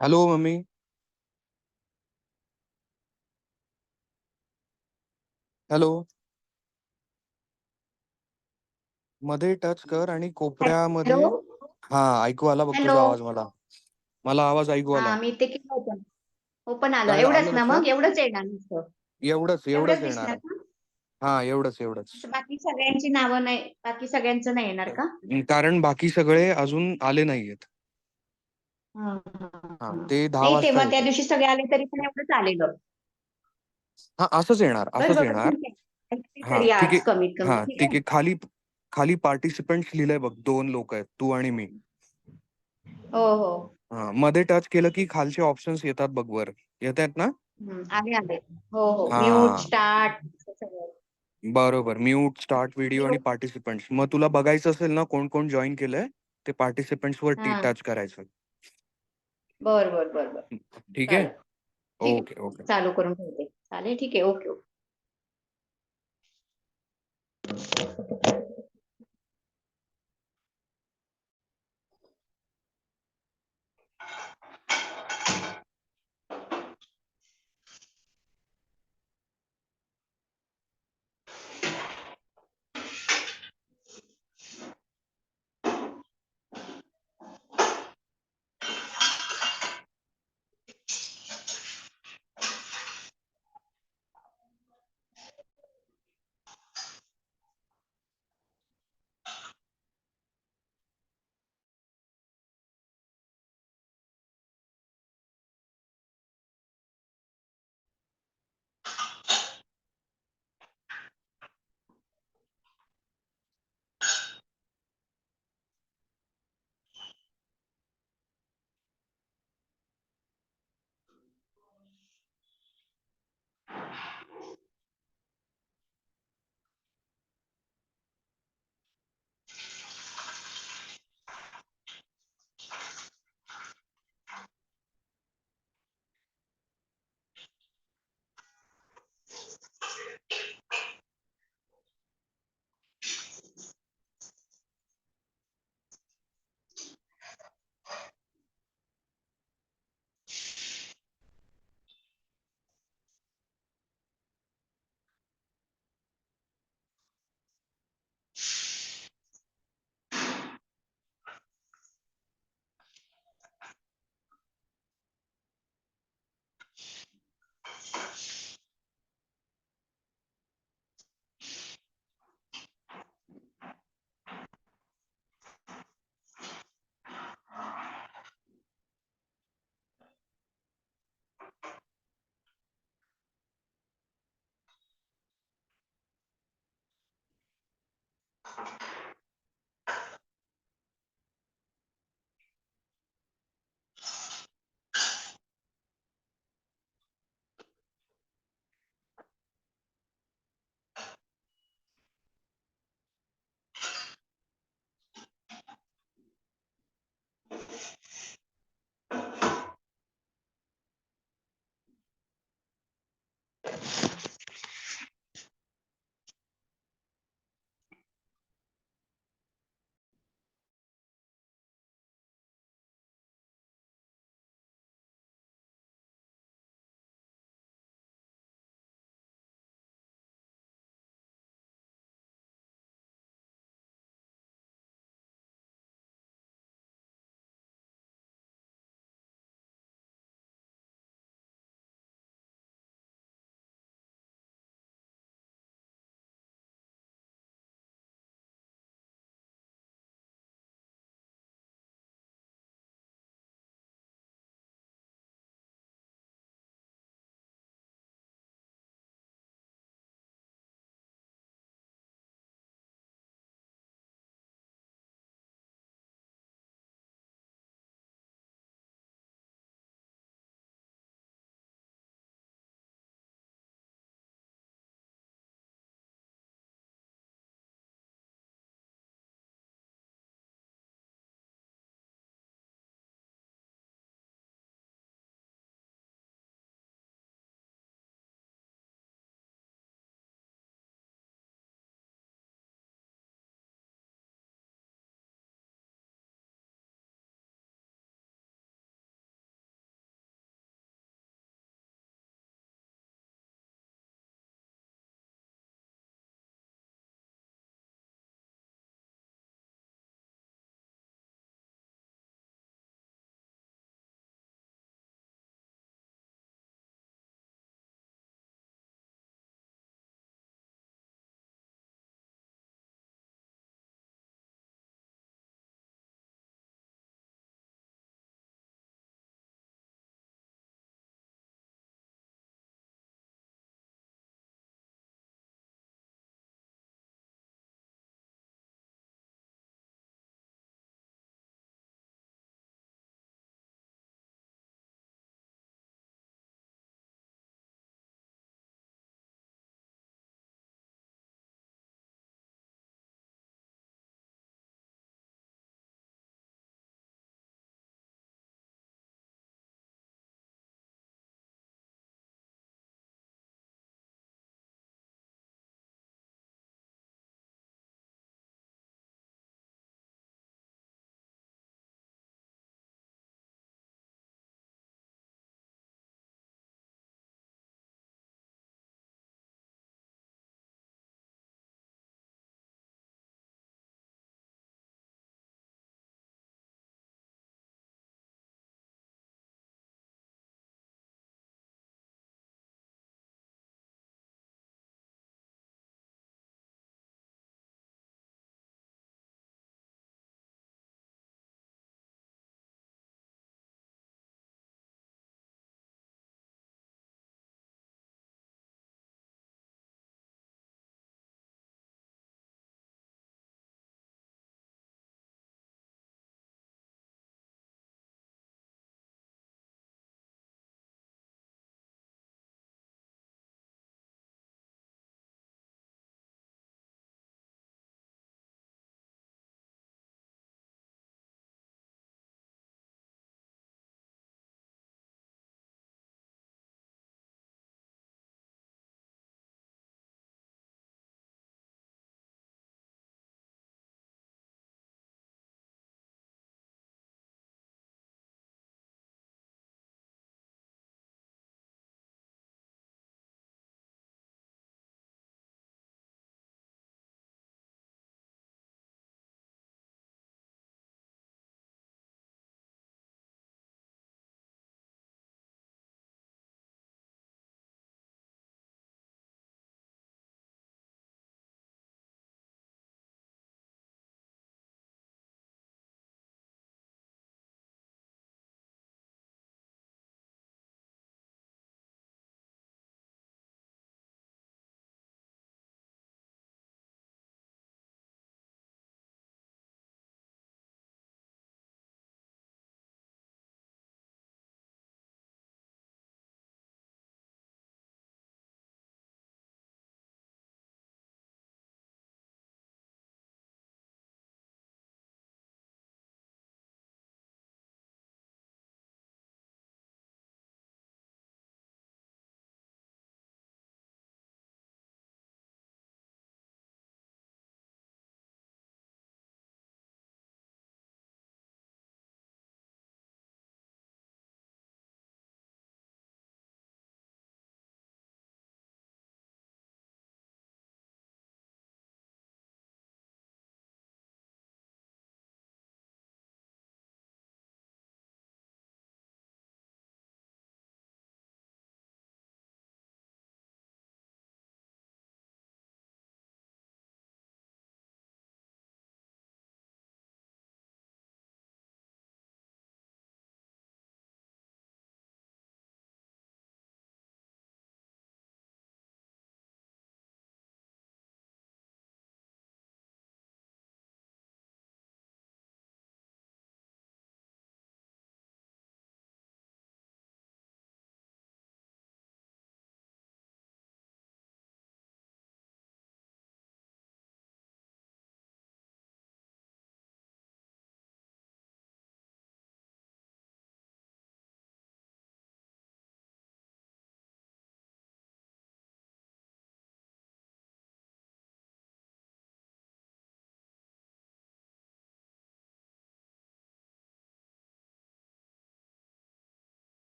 Hello mummy. Hello. मध्ये touch कर आणि हॅलो. कोपऱ्यामध्ये. हा, ऐकू आला बघ हॅलो. तुझा आवाज मला. मला आवाज ऐकू आला. हा, मी ते केलं होतं. ओपन आलं, काय एवढंच आलं ना? लक्षात? मग एवढंच येणार नुसतं. एवढंच एवढंच एवढंच येणार दिसणार आहे. का? हा, एवढंच एवढंच. असं बाकी सगळ्यांची नावं नाही, बाकी सगळ्यांचं नाही येणार का? कारण बाकी सगळे अजून आले नाहीयेत. हा, हा, हा, हा. ते 10 नाही, वाजता तेव्हा त्या येतात. दिवशी सगळे आले तरी पण एवढंच आलेलं. हा, असंच येणार, बरं असंच बरं, येणार. ठीक आहे. काहीतरी हा, तरी ठीक आज कमीत आहे. कमी, हा, ठीक ठीक आहे. आहे. खाली खाली पार्टिसिपेंट्स लिहिलंय बघ, 2 लोक आहेत, तू आणि मी. हो हो. हा, मध्ये टच केलं की खालचे ऑप्शन्स येतात बघ, वर येत आहेत ना? आले आले. हो हो, म्यूट हा, स्टार्ट सगळं. बरोबर. म्यूट, स्टार्ट व्हिडिओ आणि म्यूट. पार्टिसिपंट्स. मग तुला बघायचं असेल ना कोण कोण जॉईन केलंय, ते पार्टिसिपंट्स वर हा, टच करायचं. बर बर बर बर. ठीक आहे. चालेल. ठीक आहे. Okay okay. चालू करून ठेवते. चालेल, ठीक आहे. Okay okay.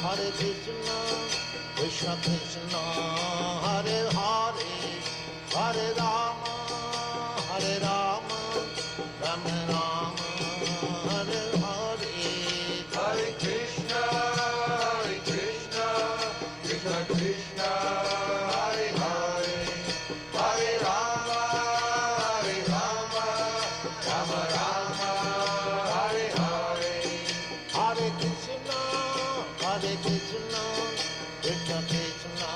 Hare Krishna, Krishna Krishna, Hare Hare, Hare Rama, Rama Rama, Hare Hare. Hare Krishna, Krishna Krishna, Hare Hare, Hare Rama, Rama Rama, Hare Hare. Hare Krishna, Krishna Krishna,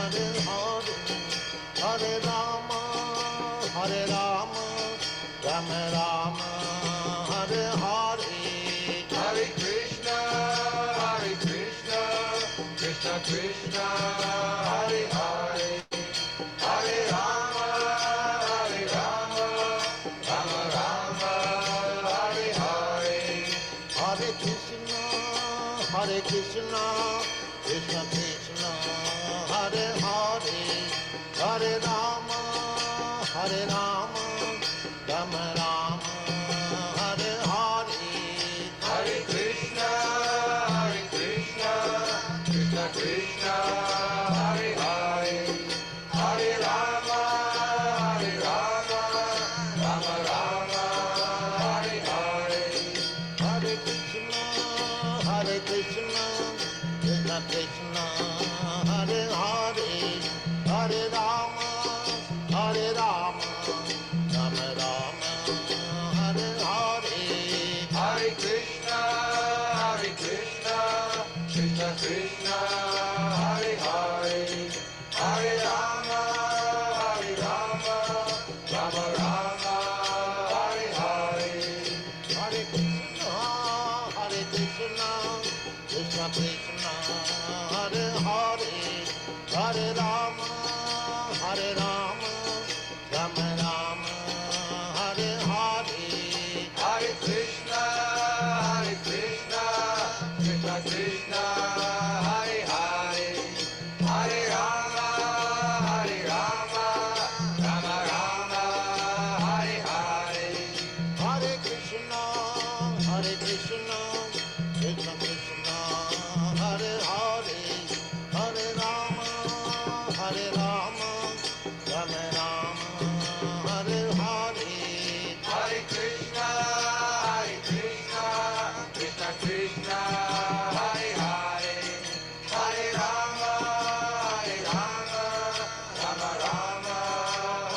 Hare Hare, Hare Rama, Rama Rama, Hare Hare. Hare Krishna, Krishna Krishna, Hare Hare, Hare Rama, Rama Rama, Hare Hare. Hare Krishna, Krishna Krishna, Hare Hare, Hare Rama, Rama Rama, Hare Hare. Hare Krishna, Krishna Krishna, Hare Hare, Hare Rama, Rama Rama, Hare Hare. Hare Krishna, Krishna Krishna, Hare Hare, Hare Rama, Rama Rama, Hare Hare. Hare Krishna, Krishna Krishna, Hare Hare, Hare Rama, Rama Rama, Hare Hare. Hare Krishna, Krishna Krishna, Hare Hare, Hare Rama, Rama Rama, Hare Hare. Hare Krishna, Krishna Krishna, Hare Hare, Hare Rama, Rama Rama, Hare Hare. Hare Krishna, Krishna Krishna, Hare Hare, Hare Rama, Rama Rama, Hare Hare. Hare Krishna, Krishna Krishna, Hare Hare, Hare Rama, Rama Rama, Hare Hare. Hare Krishna, Krishna Krishna, Hare Hare, Hare Rama, Rama Rama,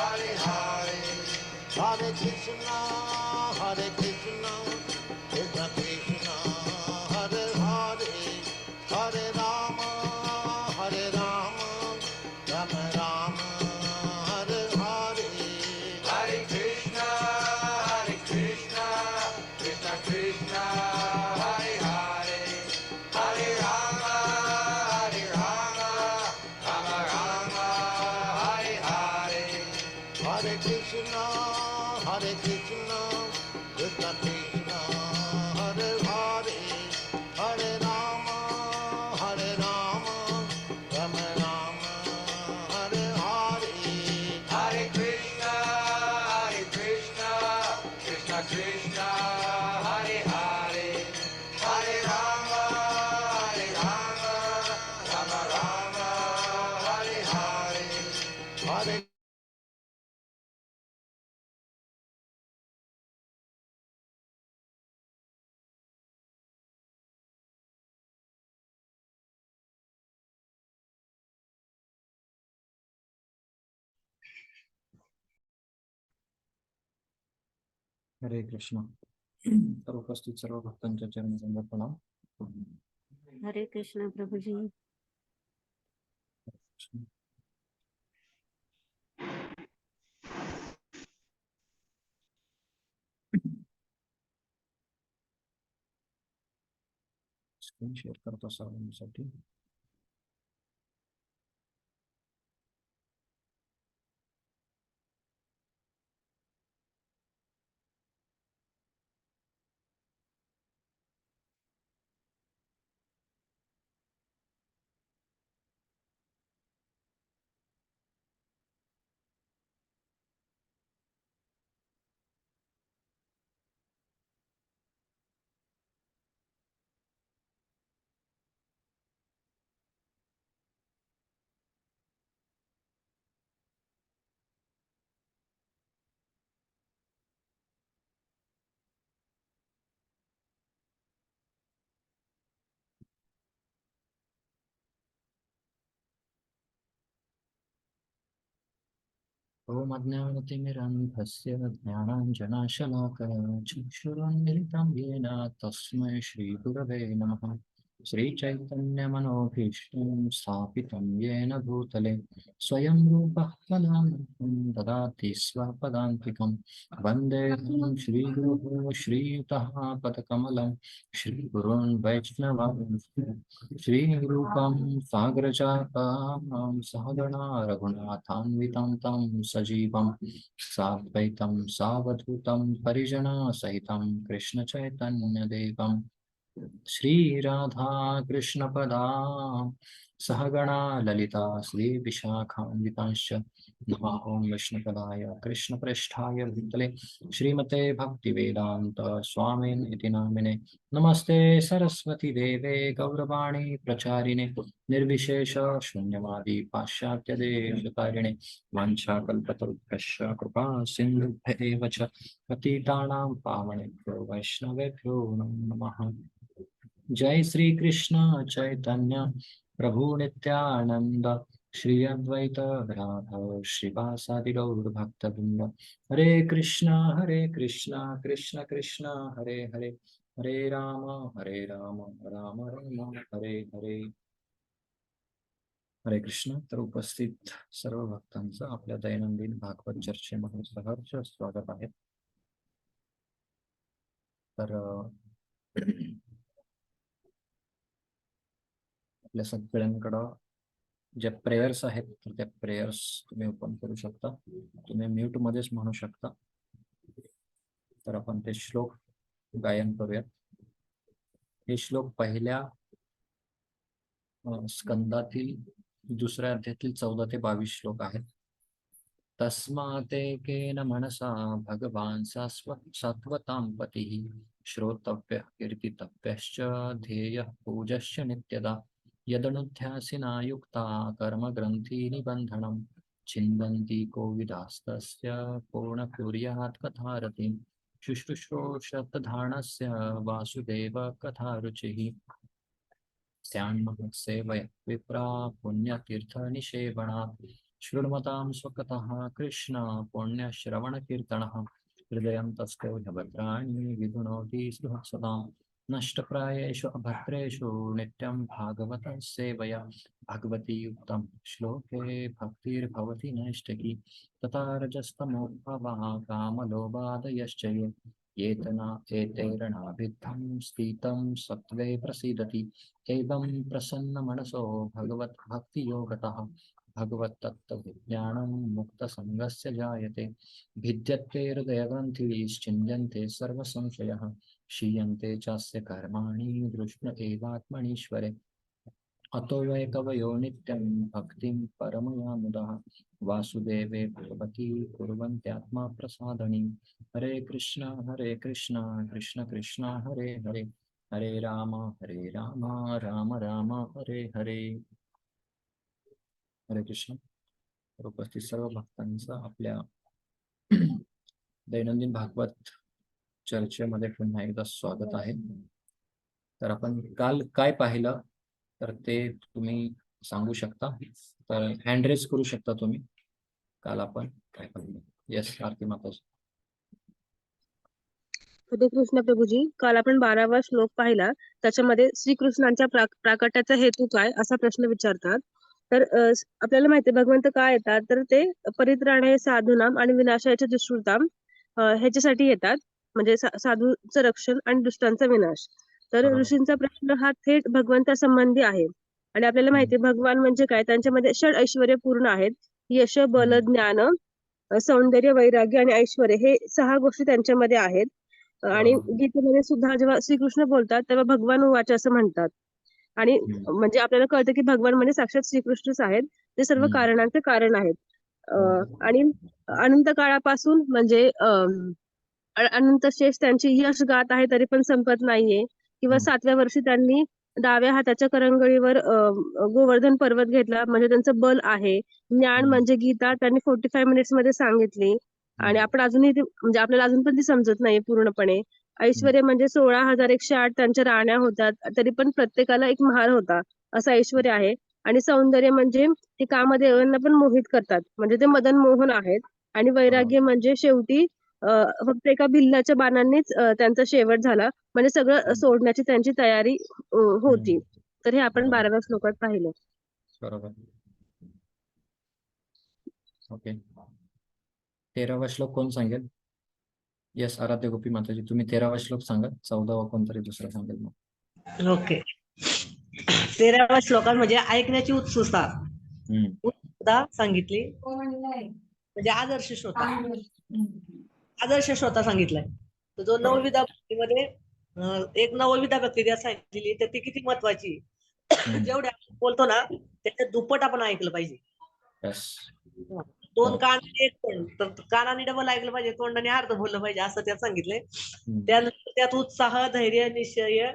Hare Hare. Hare Krishna, Krishna Krishna, Hare Hare, Hare Rama, Rama Rama, Hare Hare. Hare Krishna, Krishna Krishna, Hare Hare, Hare Rama, Rama Rama, Hare Hare. Hare Krishna, Krishna Krishna, Hare Hare, Hare Rama, Rama Rama, Hare Hare. Hare हरे कृष्ण सर्व उपस्थित सर्व भक्तांच्या चरण प्रणाम. हरे कृष्णा प्रभु जी. Screen share करतो सर्वांसाठी. ॐ अज्ञानतिमिरन्धस्य ज्ञानाञ्जनशलाकया चक्षुरुन्मिलितं येन तस्मै श्रीगुरवे नमः। श्रीचैतन्यमनोभीष्टं स्थापितं येन भूतले स्वयं रूपः कदा ददाति स्वपदान्तिकं वन्देऽहं श्रीगुरुः श्रीयुतः पदकमलं श्रीगुरून् वैष्णवांश्च श्रीरूपं सागरजातां सहगणा रघुनाथान्वितं तं सजीवं साद्वैतं सावधूतं परिजनसहितं कृष्णचैतन्यदेवं श्रीराधा कृष्णपदा सहगणा ललिता श्रीविशाखान्वितांश्च नमः। ॐ विष्णुपदाय कृष्णप्रेष्ठाय भूतले श्रीमते भक्तिवेदान्त स्वामिन् इति नामिने नमस्ते सरस्वती देवे गौरवाणी प्रचारिणे निर्विशेष शून्यवादी पाश्चात्यदेशकारिणे वाञ्छाकल्पतरुभ्यश्च कृपा सिन्धुभ्य एव च पतितानां पावनेभ्यो वैष्णवेभ्यो नमो नमः। जय श्री कृष्ण चैतन्य प्रभु नित्यानंद श्री अद्वैत राधव श्रीवासादि गौर भक्तवृंद हरे कृष्णा कृष्ण कृष्ण हरे हरे हरे राम राम राम हरे हरे। हरे कृष्ण। तर उपस्थित सर्व भक्तांचं आपल्या दैनंदिन भागवत चर्चेमध्ये सहर्ष स्वागत आहे। तर आपल्या सगळ्यांकडं ज्या प्रेयर्स आहेत तर त्या प्रेयर्स तुम्ही ओपन करू शकता, तुम्ही म्यूट मध्येच म्हणू शकता। तर आपण ते श्लोक गायन करूयात। हे श्लोक पहिल्या स्कंदातील दुसऱ्या अध्यायातील 14 ते 22 श्लोक आहेत। तस्मातेकेन मनसा भगवान् सात्वतां पतिः श्रोतव्यः कीर्तितव्यश्च ध्येयः पूजश्च नित्यदा यदनुध्यासिना युक्ता कर्मग्रन्थि निबन्धनं छिन्दन्ति कोविदास्तस्य पूर्ण कुर्यात् कथारतिं शुश्रूषोषतधानस्य वासुदेव कथारुचिः स्यान्महत्सेवय विप्रा पुण्यतीर्थनिषेवणात् शृण्वतां स्वकतः कृष्ण पुण्यश्रवणकीर्तनः हृदयं तस्थो भद्राणि विधुनोति सुहसतां नष्टप्रायेषु अभद्रेषु नित्यं भागवतं सेवया भगवती युक्तं श्लोके भक्तिर्भवति नैष्टिकी तथा रजस्तमोद्भवः कामलोभादयश्च ये एतैरणाभिद्धं स्थितं सत्त्वे प्रसीदति एवं प्रसन्नमनसो भगवद्भक्तियोगतः भगवत्तत्त्वविज्ञानं मुक्तसङ्गस्य जायते भिद्यते हृदयग्रन्थिश्चिन्त्यन्ते सर्वसंशयः क्षीयन्ते चास्य कर्माणि दृष्ण एवात्मनीश्वरे अतो वै कवयो नित्यं भक्तिं परमया मुदः वासुदेवे भगवती कुर्वन्त्यात्मा प्रसादनीं हरे कृष्ण कृष्ण कृष्ण हरे हरे हरे राम राम राम हरे हरे। हरे कृष्ण। तर उपस्थित सर्व भक्तांचं आपल्या दैनंदिन भागवत चर्चेमध्ये पुन्हा एकदा स्वागत आहे। तर आपण काल काय पाहिलं तर ते तुम्ही सांगू शकता, तर हँड रेज करू शकता तुम्ही। काल आपण काय पाहिलं? यस आरती माता। हरे कृष्ण प्रभूजी, काल आपण 12वा श्लोक पाहिला। त्याच्यामध्ये श्रीकृष्णांच्या प्राकट्याचा हेतू काय असा प्रश्न विचारतात। तर आपल्याला माहिती आहे भगवंत काय येतात तर ते परित्राणाय साधूनाम आणि विनाशाच्या दुष्कृताम ह्याच्यासाठी येतात, म्हणजे साधूचं रक्षण आणि दुष्टांचा विनाश। तर बरोबर. ऋषींचा प्रश्न हा थेट भगवंता संबंधी आहे। आणि आपल्याला माहिती आहे भगवान म्हणजे काय, त्यांच्यामध्ये षड ऐश्वर्य पूर्ण आहेत। यश, बल, ज्ञान, सौंदर्य, वैराग्य आणि ऐश्वर्य हे 6 गोष्टी त्यांच्यामध्ये आहेत। आणि गीतेमध्ये सुद्धा जेव्हा श्रीकृष्ण बोलतात तेव्हा भगवान उवाच असं म्हणतात। आणि म्हणजे आपल्याला कळतं की भगवान म्हणजे साक्षात श्रीकृष्णच आहेत, ते सर्व कारणांचे कारण आहेत। आणि अनंत काळापासून म्हणजे अनंत शेष त्यांची यश गात आहे तरी पण संपत नाहीये। किंवा 7व्या वर्षी त्यांनी डाव्या हाताच्या करंगळीवर गोवर्धन पर्वत घेतला, म्हणजे त्यांचं बल आहे। ज्ञान म्हणजे गीता त्यांनी 45 मिनिट्स मध्ये सांगितली आणि आपण अजूनही म्हणजे आपल्याला अजून पण ती समजत नाही पूर्णपणे। ऐश्वर्य म्हणजे 16,108 त्यांच्या राण्या होत्या, तरी पण प्रत्येकाला एक महाल होता, असं ऐश्वर्य आहे। आणि सौंदर्य म्हणजे ते कामदेवांना पण मोहित करतात, म्हणजे ते मदन मोहन आहेत. आणि वैराग्य म्हणजे शेवटी फक्त एका भिल्लाच्या बाणांनीच त्यांचा शेवट झाला, म्हणजे सगळं सोडण्याची त्यांची तयारी होती. तर हे आपण बरोबर. 12व्या श्लोकात पाहिलं. बरोबर. ओके. 13वा श्लोक कोण सांगेल? यस, आराध्य गोपी माताजी, तुम्ही 13वा श्लोक सांगा. 14वा कोणतरी दुसरा सांगेल मग. ओके. 13व्या श्लोकात म्हणजे ऐकण्याची उत्सुकता सांगितली, म्हणजे आदर्श श्रोता सांगितलाय. तर जो नवविधा भक्तीमध्ये एक नवविधा भक्ती ज्या सांगितलेली तर ती किती महत्वाची. जेवढे आपण बोलतो ना त्याच्या दुप्पट आपण ऐकलं पाहिजे. यस. दोन कान आणि एक तोंड, तर कानाने डबल ऐकलं पाहिजे, तोंडाने अर्ध बोललं पाहिजे असं त्यात सांगितलंय. त्यानंतर त्यात उत्साह, धैर्य, निश्चय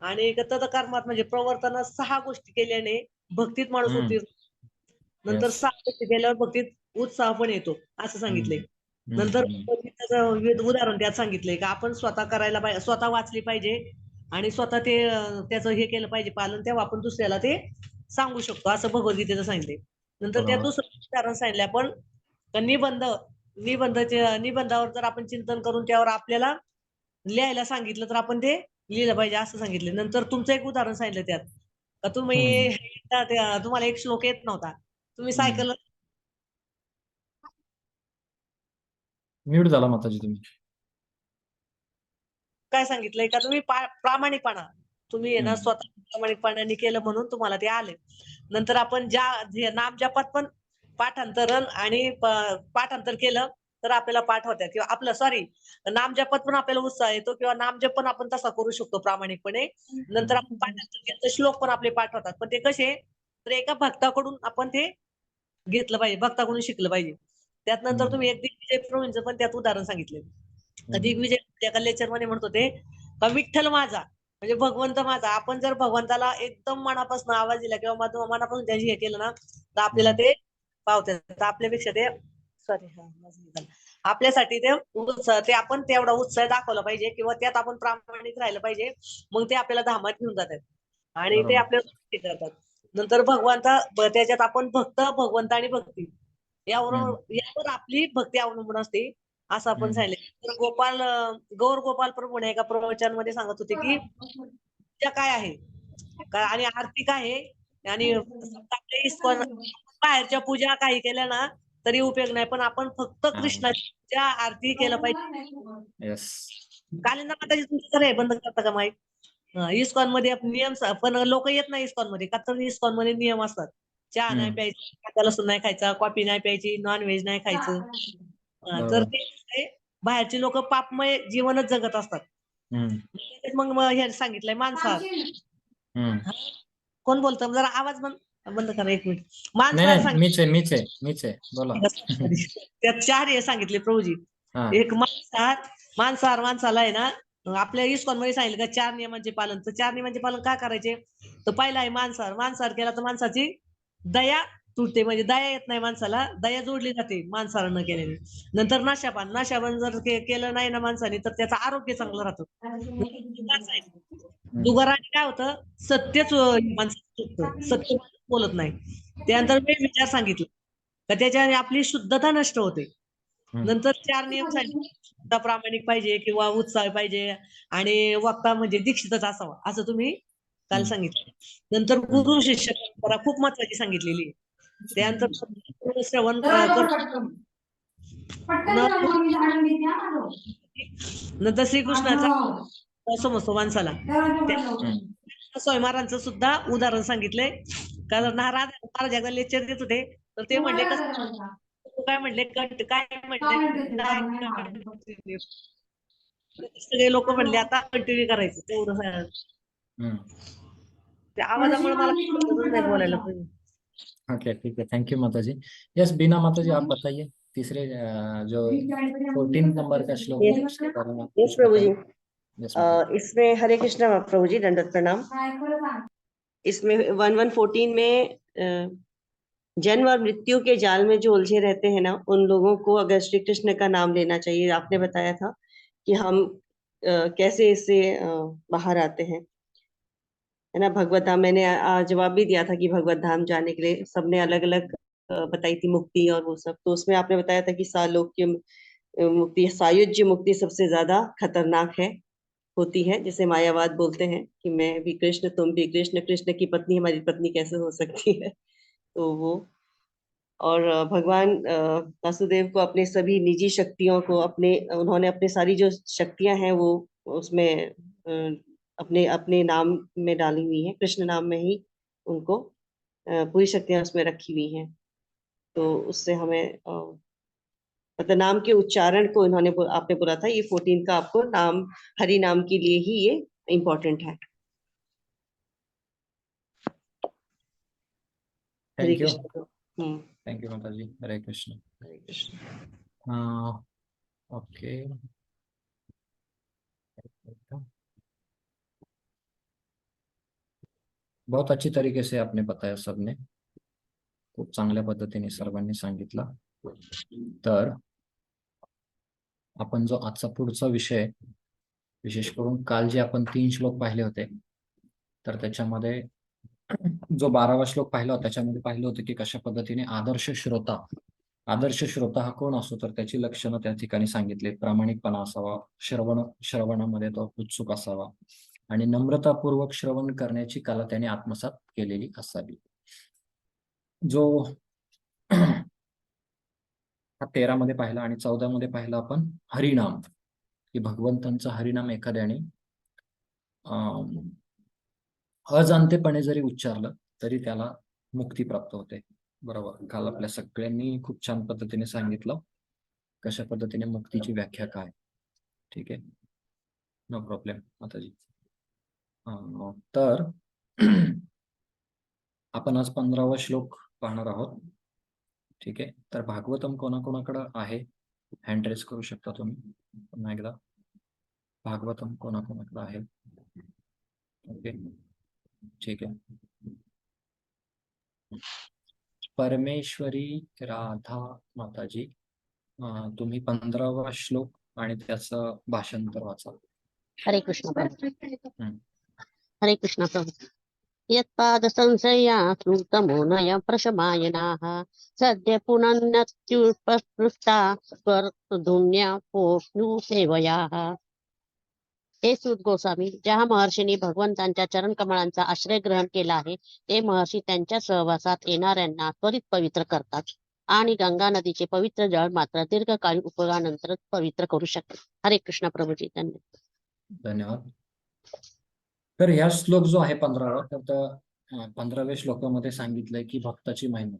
आणि तत्कर्मात म्हणजे प्रवर्तनात 6 गोष्टी केल्याने भक्तीत माणूस उत्तीर्ण. नंतर 6 गोष्टी केल्यावर भक्तीत उत्साह पण येतो असं सांगितलंय. नंतर उदाहरण त्यात सांगितलंय का आपण स्वतः करायला पाहिजे, स्वतः वाचली पाहिजे आणि स्वतः ते त्याचं हे केलं पाहिजे पालन, तेव्हा आपण दुसऱ्याला ते सांगू शकतो असं भगवद्गीतेचं सांगितलंय. नंतर त्यात दुसरं उदाहरण सांगितलं आपण निबंधावर जर आपण चिंतन करून त्यावर आपल्याला लिहायला सांगितलं तर आपण ते लिहिलं पाहिजे असं सांगितलं. नंतर तुमचं एक उदाहरण सांगितलं त्यात का तुम्हाला एक श्लोक येत नव्हता, तुम्ही सायकल म्यूट झाला माताजी तुम्ही. काय सांगितलंय का तुम्ही प्रामाणिकपणा तुम्ही ना स्वतः प्रामाणिकपणाने केलं म्हणून तुम्हाला ते आले. नंतर आपण नाम जपात पण पाठांतर केलं तर आपल्याला पाठ होत्या, किंवा आपलं नाम जपात पण आपल्याला उत्साह येतो, किंवा नामजप पण आपण तसा करू शकतो प्रामाणिकपणे. नंतर आपण पाठांतर केलं तर श्लोक पण आपले पाठ होतात. पण ते कसे तर एका भक्ताकडून आपण ते घेतलं पाहिजे, भक्ताकडून शिकलं पाहिजे. त्यात नंतर तुम्ही एक दिग्विजय प्रवीणचं पण त्यात उदाहरण सांगितलं. दिग्विजय एका लेक्चर मध्ये म्हणत होते का विठ्ठल माझा म्हणजे भगवंत माझा. आपण जर भगवंताला एकदम मनापासून आवाज दिला किंवा मनापासून त्याची हे केलं ना तर आपल्याला ते पावतात. आपल्यापेक्षा ते आपल्यासाठी ते आपण तेवढा उत्साह दाखवला पाहिजे, किंवा त्यात आपण प्रामाणिक राहिलं पाहिजे. मग ते आपल्याला धामात घेऊन जातात आणि ते आपल्याला करतात. नंतर त्याच्यात आपण भगवंत आणि भक्ती यावर आपली भक्ती अवलंबून असते असं आपण सांगितलं. तर गौर गोपाल प्रभूने एका प्रवचनामध्ये सांगत होते की पूजा काय आहे आणि आरती काय आहे, आणि आपल्या बाहेरच्या पूजा काही केल्या ना तरी उपयोग नाही, पण आपण फक्त कृष्णाची पूजा आरती केलं पाहिजे. कालिंदा माताजी तुमचं बंद करता का माईक? इस्कॉन मध्ये नियम पण लोक येत नाही इस्कॉन मध्ये का तर इस्कॉन मध्ये नियम असतात. चहा नाही प्यायचा, लसूण नाही खायचा, कॉफी नाही प्यायची, नॉनव्हेज नाही खायचं. तर ते बाहेरची लोक पापमय जीवनच जगत असतात. मग हे सांगितलंय मांसाहार. कोण बोलतं जरा आवाज बंद करा 1 मिनिट. मांसाहार मीच आहे बोला. त्यात 4 हे सांगितले प्रभूजी. एक मांसाहार माणसाला आहे ना आपल्या इस्कॉन मध्ये सांगितलं का 4 नियमांचे पालन. तर 4 नियमांचे पालन काय करायचे, तर पहिला आहे मांसाहार केला तर माणसाची दया तुटते, म्हणजे दया येत नाही माणसाला, दया जोडली जाते मांसाहार न केल्याने. नंतर नाशापान जर केलं नाही ना माणसाने तर त्याचं आरोग्य चांगलं राहतं. दुगाराने काय होतं, सत्यच माणसाचं चुकतं, सत्य बोलत नाही. त्यानंतर मी विचार सांगितलं तर त्याच्याने आपली शुद्धता नष्ट होते. नंतर 4 नियम सांगितले, प्रामाणिक पाहिजे किंवा उत्साह पाहिजे आणि वक्ता म्हणजे दीक्षितच असावा असं तुम्ही काल सांगितलं. नंतर गुरु शिष्य परंपरा खूप महत्वाची सांगितलेली. त्यानंतर श्रवण नंतर श्रीकृष्णाचा समजतो माणसाला. स्वामी महाराजांचं सुद्धा उदाहरण सांगितलंय. कारण महाराज एकदा लेक्चर देत होते तर ते म्हणले काय म्हणले सगळे लोक म्हणले आता कंटिन्यू करायचं तेवढं. त्या आवाजामुळे मला नाही बोलायला पाहिजे. ओके, ठीक है, थैंक यू माताजी. यस, बीना माताजी आप बताइए तीसरे जो 14 नंबर का श्लोक है उसके बारे में यस प्रभु जी। यस माताजी. इसमें हरे कृष्णा प्रभु जी, दंडवत प्रणाम। इसमें 1114 में जन्म और मृत्यु के जाल में जो उलझे रहते हैं ना उन लोगों को अगर श्री कृष्ण का नाम लेना चाहिए। आपने बताया था कि हम कैसे इससे बाहर आते हैं। है ना। भगवत धाम मैंने जवाब भी दिया था कि भगवत धाम जाने के लिए सबने अलग अलग बताई थी मुक्ति और वो सब। तो उसमें आपने बताया था कि सालोक्य मुक्ति, सायुज्य मुक्ति सबसे ज्यादा खतरनाक है, होती है, जिसे मायावाद बोलते हैं कि मैं भी कृष्ण तुम भी कृष्ण, कृष्ण की पत्नी हमारी पत्नी कैसे हो सकती है। तो वो, और भगवान वासुदेव को अपने सभी निजी शक्तियों को उन्होंने अपने सारी जो शक्तियां हैं वो उसमें अपने अपने नाम में डाली हुई हैं, कृष्ण नाम में ही उनको पूरी शक्तियां उसमें रखी हुई हैं। तो उससे हमें मतलब नाम के उच्चारण को इन्होंने आपने बोला था ये 14 का आपको नाम, हरि नाम के लिए ही ये इम्पोर्टेंट है। हरे thank you. Krishna. Thank you माता जी। हरे कृष्ण। हरे कृष्ण। ओके। बहुत अच्छी तरीके से आपने बताया, सबने खूप चांगल्या पद्धतीने सर्वांनी सांगितलं. तर आपण जो आजचा पुढचा विषय, विशेष करून काल जे आपण 3 श्लोक पाहिले होते, तर त्याच्यामध्ये जो 12वा श्लोक पाहिला होता त्याच्यामध्ये पाहिलं होतं की कशा पद्धतीने आदर्श श्रोता हा कोण असतो, तर त्याची लक्षणं त्या ठिकाणी सांगितले. प्रामाणिकपणा असावा, श्रवणामध्ये तो उत्सुक असावा आणि नम्रतापूर्वक श्रवण करण्याची कला त्याने आत्मसात केलेली असावी. जो हा 13 मध्ये पाहिला आणि 14 मध्ये पाहिला आपण हरिनाम, की भगवंतांचं हरिनाम एखाद्याने अजाणतेपणे जरी उच्चारलं तरी त्याला मुक्ती प्राप्त होते. बरोबर. काल आपल्या सगळ्यांनी खूप छान पद्धतीने सांगितलं कशा पद्धतीने मुक्तीची व्याख्या काय. ठीक आहे, नो प्रॉब्लेम माताजी. तर आपण आज 15वा श्लोक पाहणार आहोत. ठीक आहे, तर भागवतम कोणाकोणाकडे आहे हँड रेस करू शकता तुम्ही पुन्हा एकदा. भागवतम कोणाकोणाकडे आहे? ओके, ठीक आहे. परमेश्वरी राधा माताजी, तुम्ही 15वा श्लोक आणि त्याचं भाषांतर वाचा. हरे कृष्ण प्रभु. हम्म. हरे कृष्ण प्रभु. यत्पाद संशया श्रुतमुनय प्रशमायनाः सद्य पुनन्नत्युपस्पृष्टा स्वर्धुन्या पोष्णु सेवयाः. हे सूत गोस्वामी, ज्या महर्षींनी भगवंतांच्या चरण कमळांचा आश्रय ग्रहण केला आहे ते महर्षी त्यांच्या सहवासात येणाऱ्यांना त्वरित पवित्र करतात आणि गंगा नदीचे पवित्र जळ मात्र दीर्घकालीन उपयोगानंतर पवित्र करू शकते. हरे कृष्ण प्रभुजी. धन्यवाद. धन्यवाद. तर ह्या श्लोक जो आहे 15वा, तर 15व्या श्लोकामध्ये सांगितलंय की भक्ताची महिमा,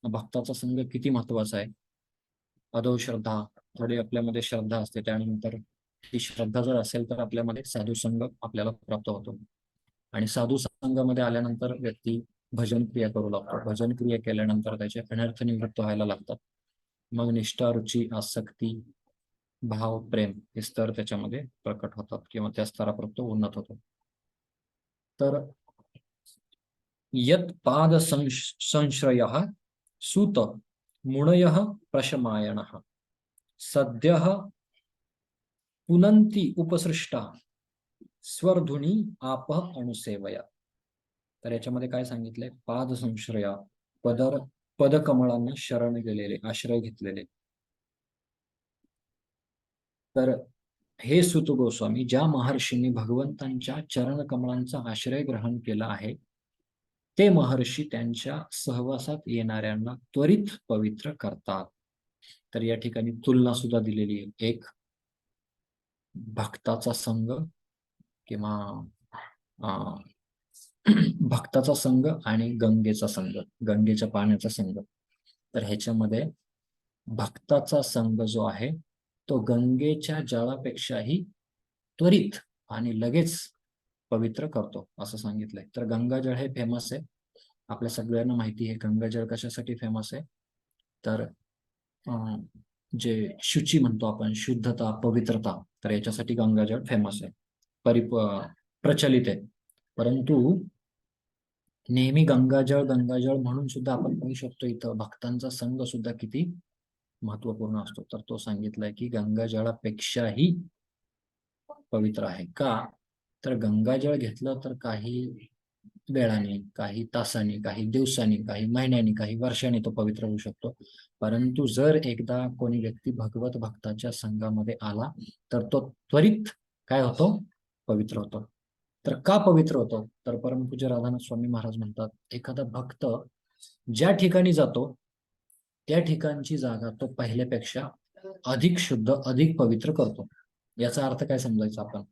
भक्ताचा संघ किती महत्वाचा आहे. अदो श्रद्धा, थोडी आपल्यामध्ये श्रद्धा असते, त्यानंतर ती श्रद्धा जर असेल तर आपल्यामध्ये साधू संघ आपल्याला प्राप्त होतो आणि साधू संघामध्ये आल्यानंतर व्यक्ती भजन क्रिया करू लागतो. भजन क्रिया केल्यानंतर त्याचे अनर्थ निवृत्त व्हायला लागतात. मग निष्ठा, रुची, आसक्ती, भाव, प्रेम हे स्तर त्याच्यामध्ये प्रकट होतात किंवा त्या स्तरापर्यंत उन्नत होतो. तर यत पाद संश्रयः सूत मुनयः प्रशमायनः सद्यः पुनन्ति उपसृष्टा स्वर्धुनी आपः अनुसेवया. तर याच्यामध्ये काय सांगितलंय? पाद संश्रया, पदकमळांना शरण गेलेले, आश्रय घेतलेले. तर हे सूत गोस्वामी, ज्या महर्षींनी भगवंतांच्या चरण कमळांचा आश्रय ग्रहण केला आहे ते महर्षी त्यांच्या सहवासात येणाऱ्यांना त्वरित पवित्र करतात. तर या ठिकाणी तुलना सुद्धा दिलेली आहे. एक भक्ताचा संघ किंवा भक्ताचा संघ आणि गंगेचा संघ, गंगेच्या पाण्याचा संघ. तर ह्याच्यामध्ये भक्ताचा संघ जो आहे तो गंगेच्या जळापेक्षाही त्वरित आणि लगेच पवित्र करतो असं सांगितलंय. तर गंगाजळ हे फेमस आहे, आपल्या सगळ्यांना माहिती आहे. गंगाजळ कशासाठी फेमस आहे? तर जे शुची म्हणतो आपण, शुद्धता, पवित्रता, तर याच्यासाठी गंगाजळ फेमस आहे, प्रचलित आहे. परंतु नेहमी गंगाजळ म्हणून सुद्धा आपण पाहू शकतो इथं भक्तांचा संघ सुद्धा किती महत्वपूर्ण असतो. तर तो सांगितलाय की गंगाजळापेक्षाही पवित्र आहे. का? तर गंगाजळ घेतलं तर काही वेळाने, काही तासांनी, काही दिवसांनी, काही महिन्यांनी, काही वर्षांनी तो पवित्र होऊ शकतो. परंतु जर एकदा कोणी व्यक्ती भगवत भक्ताच्या संघामध्ये आला तर तो त्वरित काय होतो? पवित्र होतो. तर का पवित्र होतो? तर परमपूज्य राधानाथ स्वामी महाराज म्हणतात, एखादा भक्त ज्या ठिकाणी जातो त्या ठिकाणची जागा तो पहिल्यापेक्षा अधिक शुद्ध, अधिक पवित्र करतो. याचा अर्थ काय समजायचा आपण?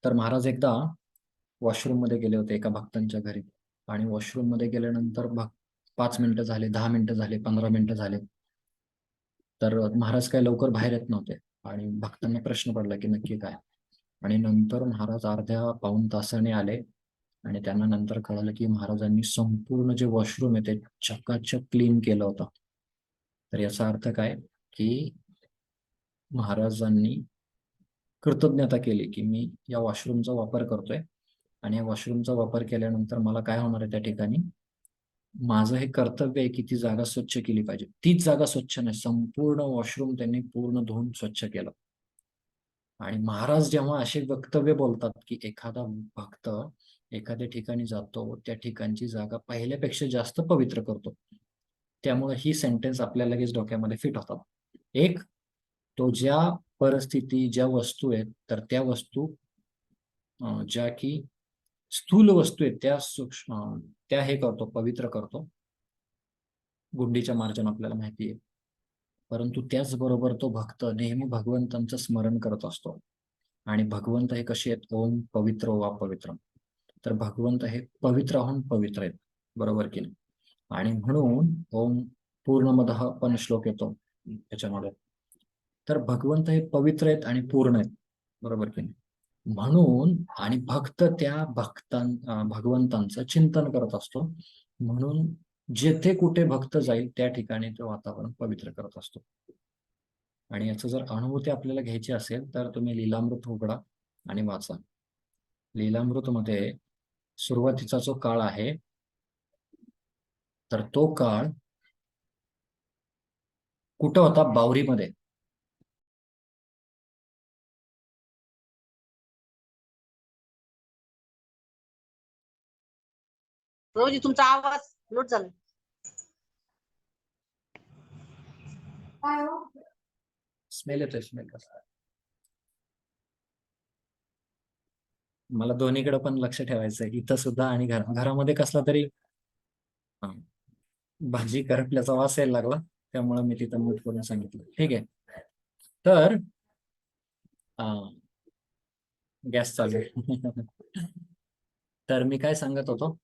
तर महाराज एकदा वॉशरूम मध्ये गेले होते एका भक्तांच्या घरी, आणि वॉशरूम मध्ये गेल्यानंतर 5 मिनिटं झाले, 10 मिनिटं झाले, 15 मिनिटं झाले, तर महाराज काय लवकर बाहेर येत नव्हते. आणि भक्तांना प्रश्न पडला की नक्की काय. आणि नंतर महाराज अर्ध्या पाऊण तासाने आले आणि त्यांना नंतर कळालं की महाराजांनी संपूर्ण जे वॉशरूम आहे ते चकाचक क्लीन केलं होतं. तर याचा अर्थ काय की महाराजांनी कृतज्ञता केली की मी या वॉशरूमचा वापर करतोय, आणि या वॉशरूमचा वापर केल्यानंतर मला काय होणार आहे त्या ठिकाणी, माझं हे कर्तव्य आहे की ती जागा स्वच्छ केली पाहिजे. तीच जागा स्वच्छ नाही, संपूर्ण वॉशरूम त्यांनी पूर्ण धुवून स्वच्छ केलं. आणि महाराज जेव्हा असे वक्तव्य बोलतात की एखादा भक्त एखाद्या ठिकाणी जातो त्या ठिकाणची जागा पहिल्यापेक्षा जास्त पवित्र करतो, त्यामुळे ही सेंटेन्स आपल्या लगेच डोक्यामध्ये फिट होतात. एक, तो ज्या परिस्थिती, ज्या वस्तू आहेत तर त्या वस्तू ज्या की स्थूल वस्तू आहेत त्या सूक्ष्म त्या हे करतो, पवित्र करतो. गुंडीच्या मार्जन आपल्याला माहिती आहे. परंतु त्याचबरोबर तो भक्त नेहमी भगवंतांचं स्मरण करत असतो. आणि भगवंत हे कसे आहेत? ओम पवित्र वा पवित्र. तर भगवंत हे पवित्रहून पवित्र आहेत, बरोबर की नाही? आणि म्हणून ओम पूर्णमदः पण श्लोक येतो त्याच्यामध्ये. तर भगवंत हे पवित्र आहेत आणि पूर्ण आहेत, बरोबर की नाही? म्हणून आणि भक्त त्या भगवंतांचं चिंतन करत असतो. म्हणून जेथे कुठे भक्त जाईल त्या ठिकाणी तो वातावरण पवित्र करत असतो. आणि याचं जर अनुभूती आपल्याला घ्यायची असेल तर तुम्ही लीलामृत उघडा आणि वाचा. लीलामृत मध्ये सुरुवातीचा जो काळ आहे तर तो काळ कुठं होता? बावरीमध्ये. प्रभूजी तुमचा आवाज नोट झाला. स्मेल येतोय, स्मेल कसा? मला दोन्हीकडे पण लक्ष ठेवायचंय, इथं सुद्धा आणि घरामध्ये कसला तरी भाजी करपल्याचा वास यायला लागला, त्यामुळे मी तिथं म्यूट करून सांगितलं. ठीक आहे. तर गॅस चालू आहे. तर मी काय सांगत होतो?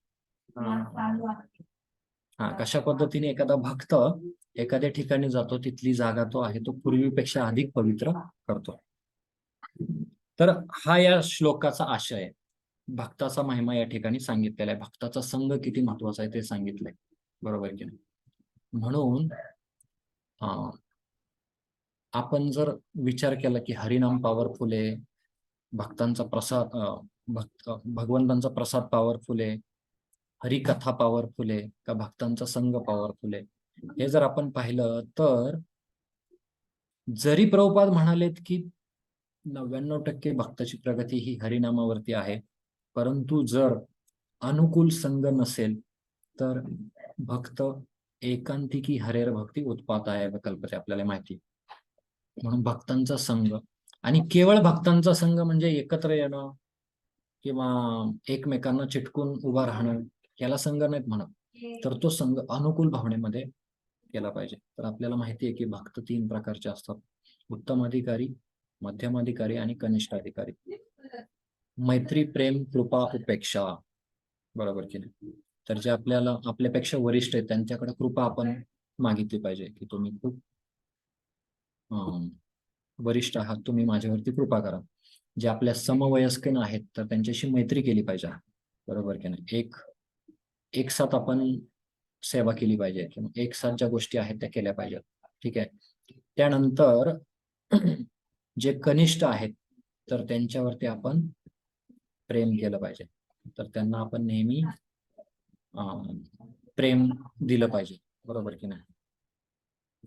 कशा पद्धतीने एखादा भक्त एखाद्या ठिकाणी जातो तिथली जागा तो आहे तो पूर्वीपेक्षा अधिक पवित्र करतो. तर हा या श्लोकाचा आशय आहे. भक्ताचा महिमा या ठिकाणी सांगितलेला आहे. भक्ताचा संघ किती महत्वाचा आहे ते सांगितलंय, बरोबर की नाही? म्हणून आपण जर विचार केला की हरिनाम पॉवरफुल आहे, भक्तांचा प्रसाद भगवंतांचा प्रसाद पॉवरफुल आहे, हरिकथा पॉवरफुल आहे का भक्तांचा संघ पॉवरफुल आहे, हे जर आपण पाहिलं तर जरी प्रभुपाद म्हणालेत की 99% भक्ताची प्रगती ही हरिनामावरती आहे, परंतु जर अनुकूल संघ नसेल तर भक्त एकांतिकी हरेर भक्ती उत्पाताय कल्पते, आपल्याला माहिती. म्हणून भक्तांचा संघ, आणि केवळ भक्तांचा संघ म्हणजे एकत्र येणं किंवा एकमेकांना चिटकून उभा राहणं, याला संघ नाहीत म्हणत. तर तो संघ अनुकूल भावनेमध्ये केला पाहिजे. तर आपल्याला माहिती आहे की भक्त 3 प्रकारचे असतात: उत्तम अधिकारी, मध्यम अधिकारी आणि कनिष्ठ अधिकारी. मैत्री, प्रेम, कृपा, उपेक्षा, बरोबर की नाही? तर जे आपल्यापेक्षा वरिष्ठ आहेत त्यांच्याकडे कृपा आपण मागितली पाहिजे की तुम्ही खूप वरिष्ठ आहात, तुम्ही माझ्यावरती कृपा करा. जे आपल्या समवयस्कन आहेत तर त्यांच्याशी मैत्री केली पाहिजे, बरोबर की नाही? एक साथ आपण सेवा केली पाहिजे किंवा एक साथ ज्या गोष्टी आहेत त्या केल्या पाहिजेत. ठीक आहे. त्यानंतर जे कनिष्ठ आहेत तर त्यांच्यावरती आपण प्रेम केलं पाहिजे. तर त्यांना आपण नेहमी प्रेम दिलं पाहिजे, बरोबर की नाही?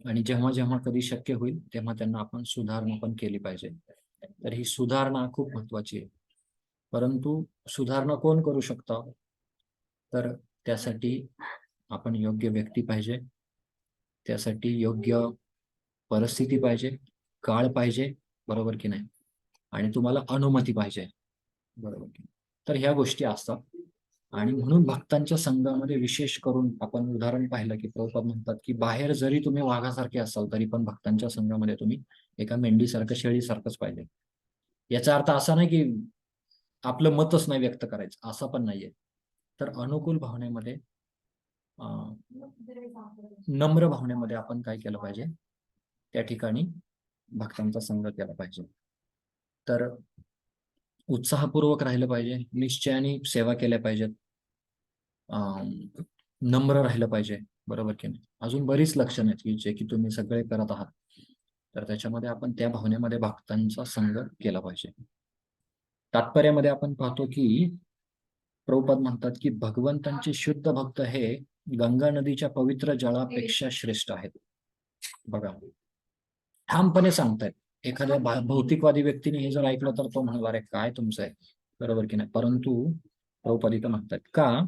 आणि जेव्हा जेव्हा कधी शक्य होईल तेव्हा त्यांना आपण सुधारणा पण केली पाहिजे. तर ही सुधारणा खूप महत्वाची आहे. परंतु सुधारणा कोण करू शकतं? तर त्यासाठी आपण योग्य व्यक्ती पाहिजे, त्यासाठी योग्य परिस्थिती पाहिजे, काळ पाहिजे, बरोबर की नाही, आणि तुम्हाला अनुमती पाहिजे, बरोबर की नाही. तर ह्या गोष्टी असतात. आणि म्हणून भक्तांच्या संघामध्ये विशेष करून आपण उदाहरण पाहिलं की प्रभुपाद म्हणतात की बाहेर जरी तुम्ही वाघासारखे असाल तरी पण भक्तांच्या संघामध्ये तुम्ही एका मेंढीसारखं, शेळीसारखंच पाहिजे. याचा अर्थ असा नाही की आपलं मतच नाही व्यक्त करायचं, असं पण नाहीये. तर अनुकूल भावनेमध्ये, नम्र भावनेमध्ये आपण काय केलं पाहिजे, त्या ठिकाणी भक्तांचा संघ केला पाहिजे. तर उत्साहपूर्वक राहिलं पाहिजे, निश्चयाने सेवा केल्या पाहिजेत, नम्र राहिलं पाहिजे, बरोबर की नाही. अजून बरीच लक्षणं आहेत की जे की तुम्ही सगळे करत आहात. तर त्याच्यामध्ये आपण त्या भावनेमध्ये भक्तांचा संघ केला पाहिजे. तात्पर्यामध्ये आपण पाहतो की प्रभुपाद म्हणतात की भगवंतांचे शुद्ध भक्त हे गंगा नदीच्या पवित्र जळापेक्षा श्रेष्ठ आहेत. बघा, ठामपणे सांगतायत. एखाद्या भौतिकवादी व्यक्तीने हे जर ऐकलं तर तो म्हणणार अरे काय तुमचं आहे, बरोबर की नाही. परंतु प्रभुपाद इथं म्हणतात का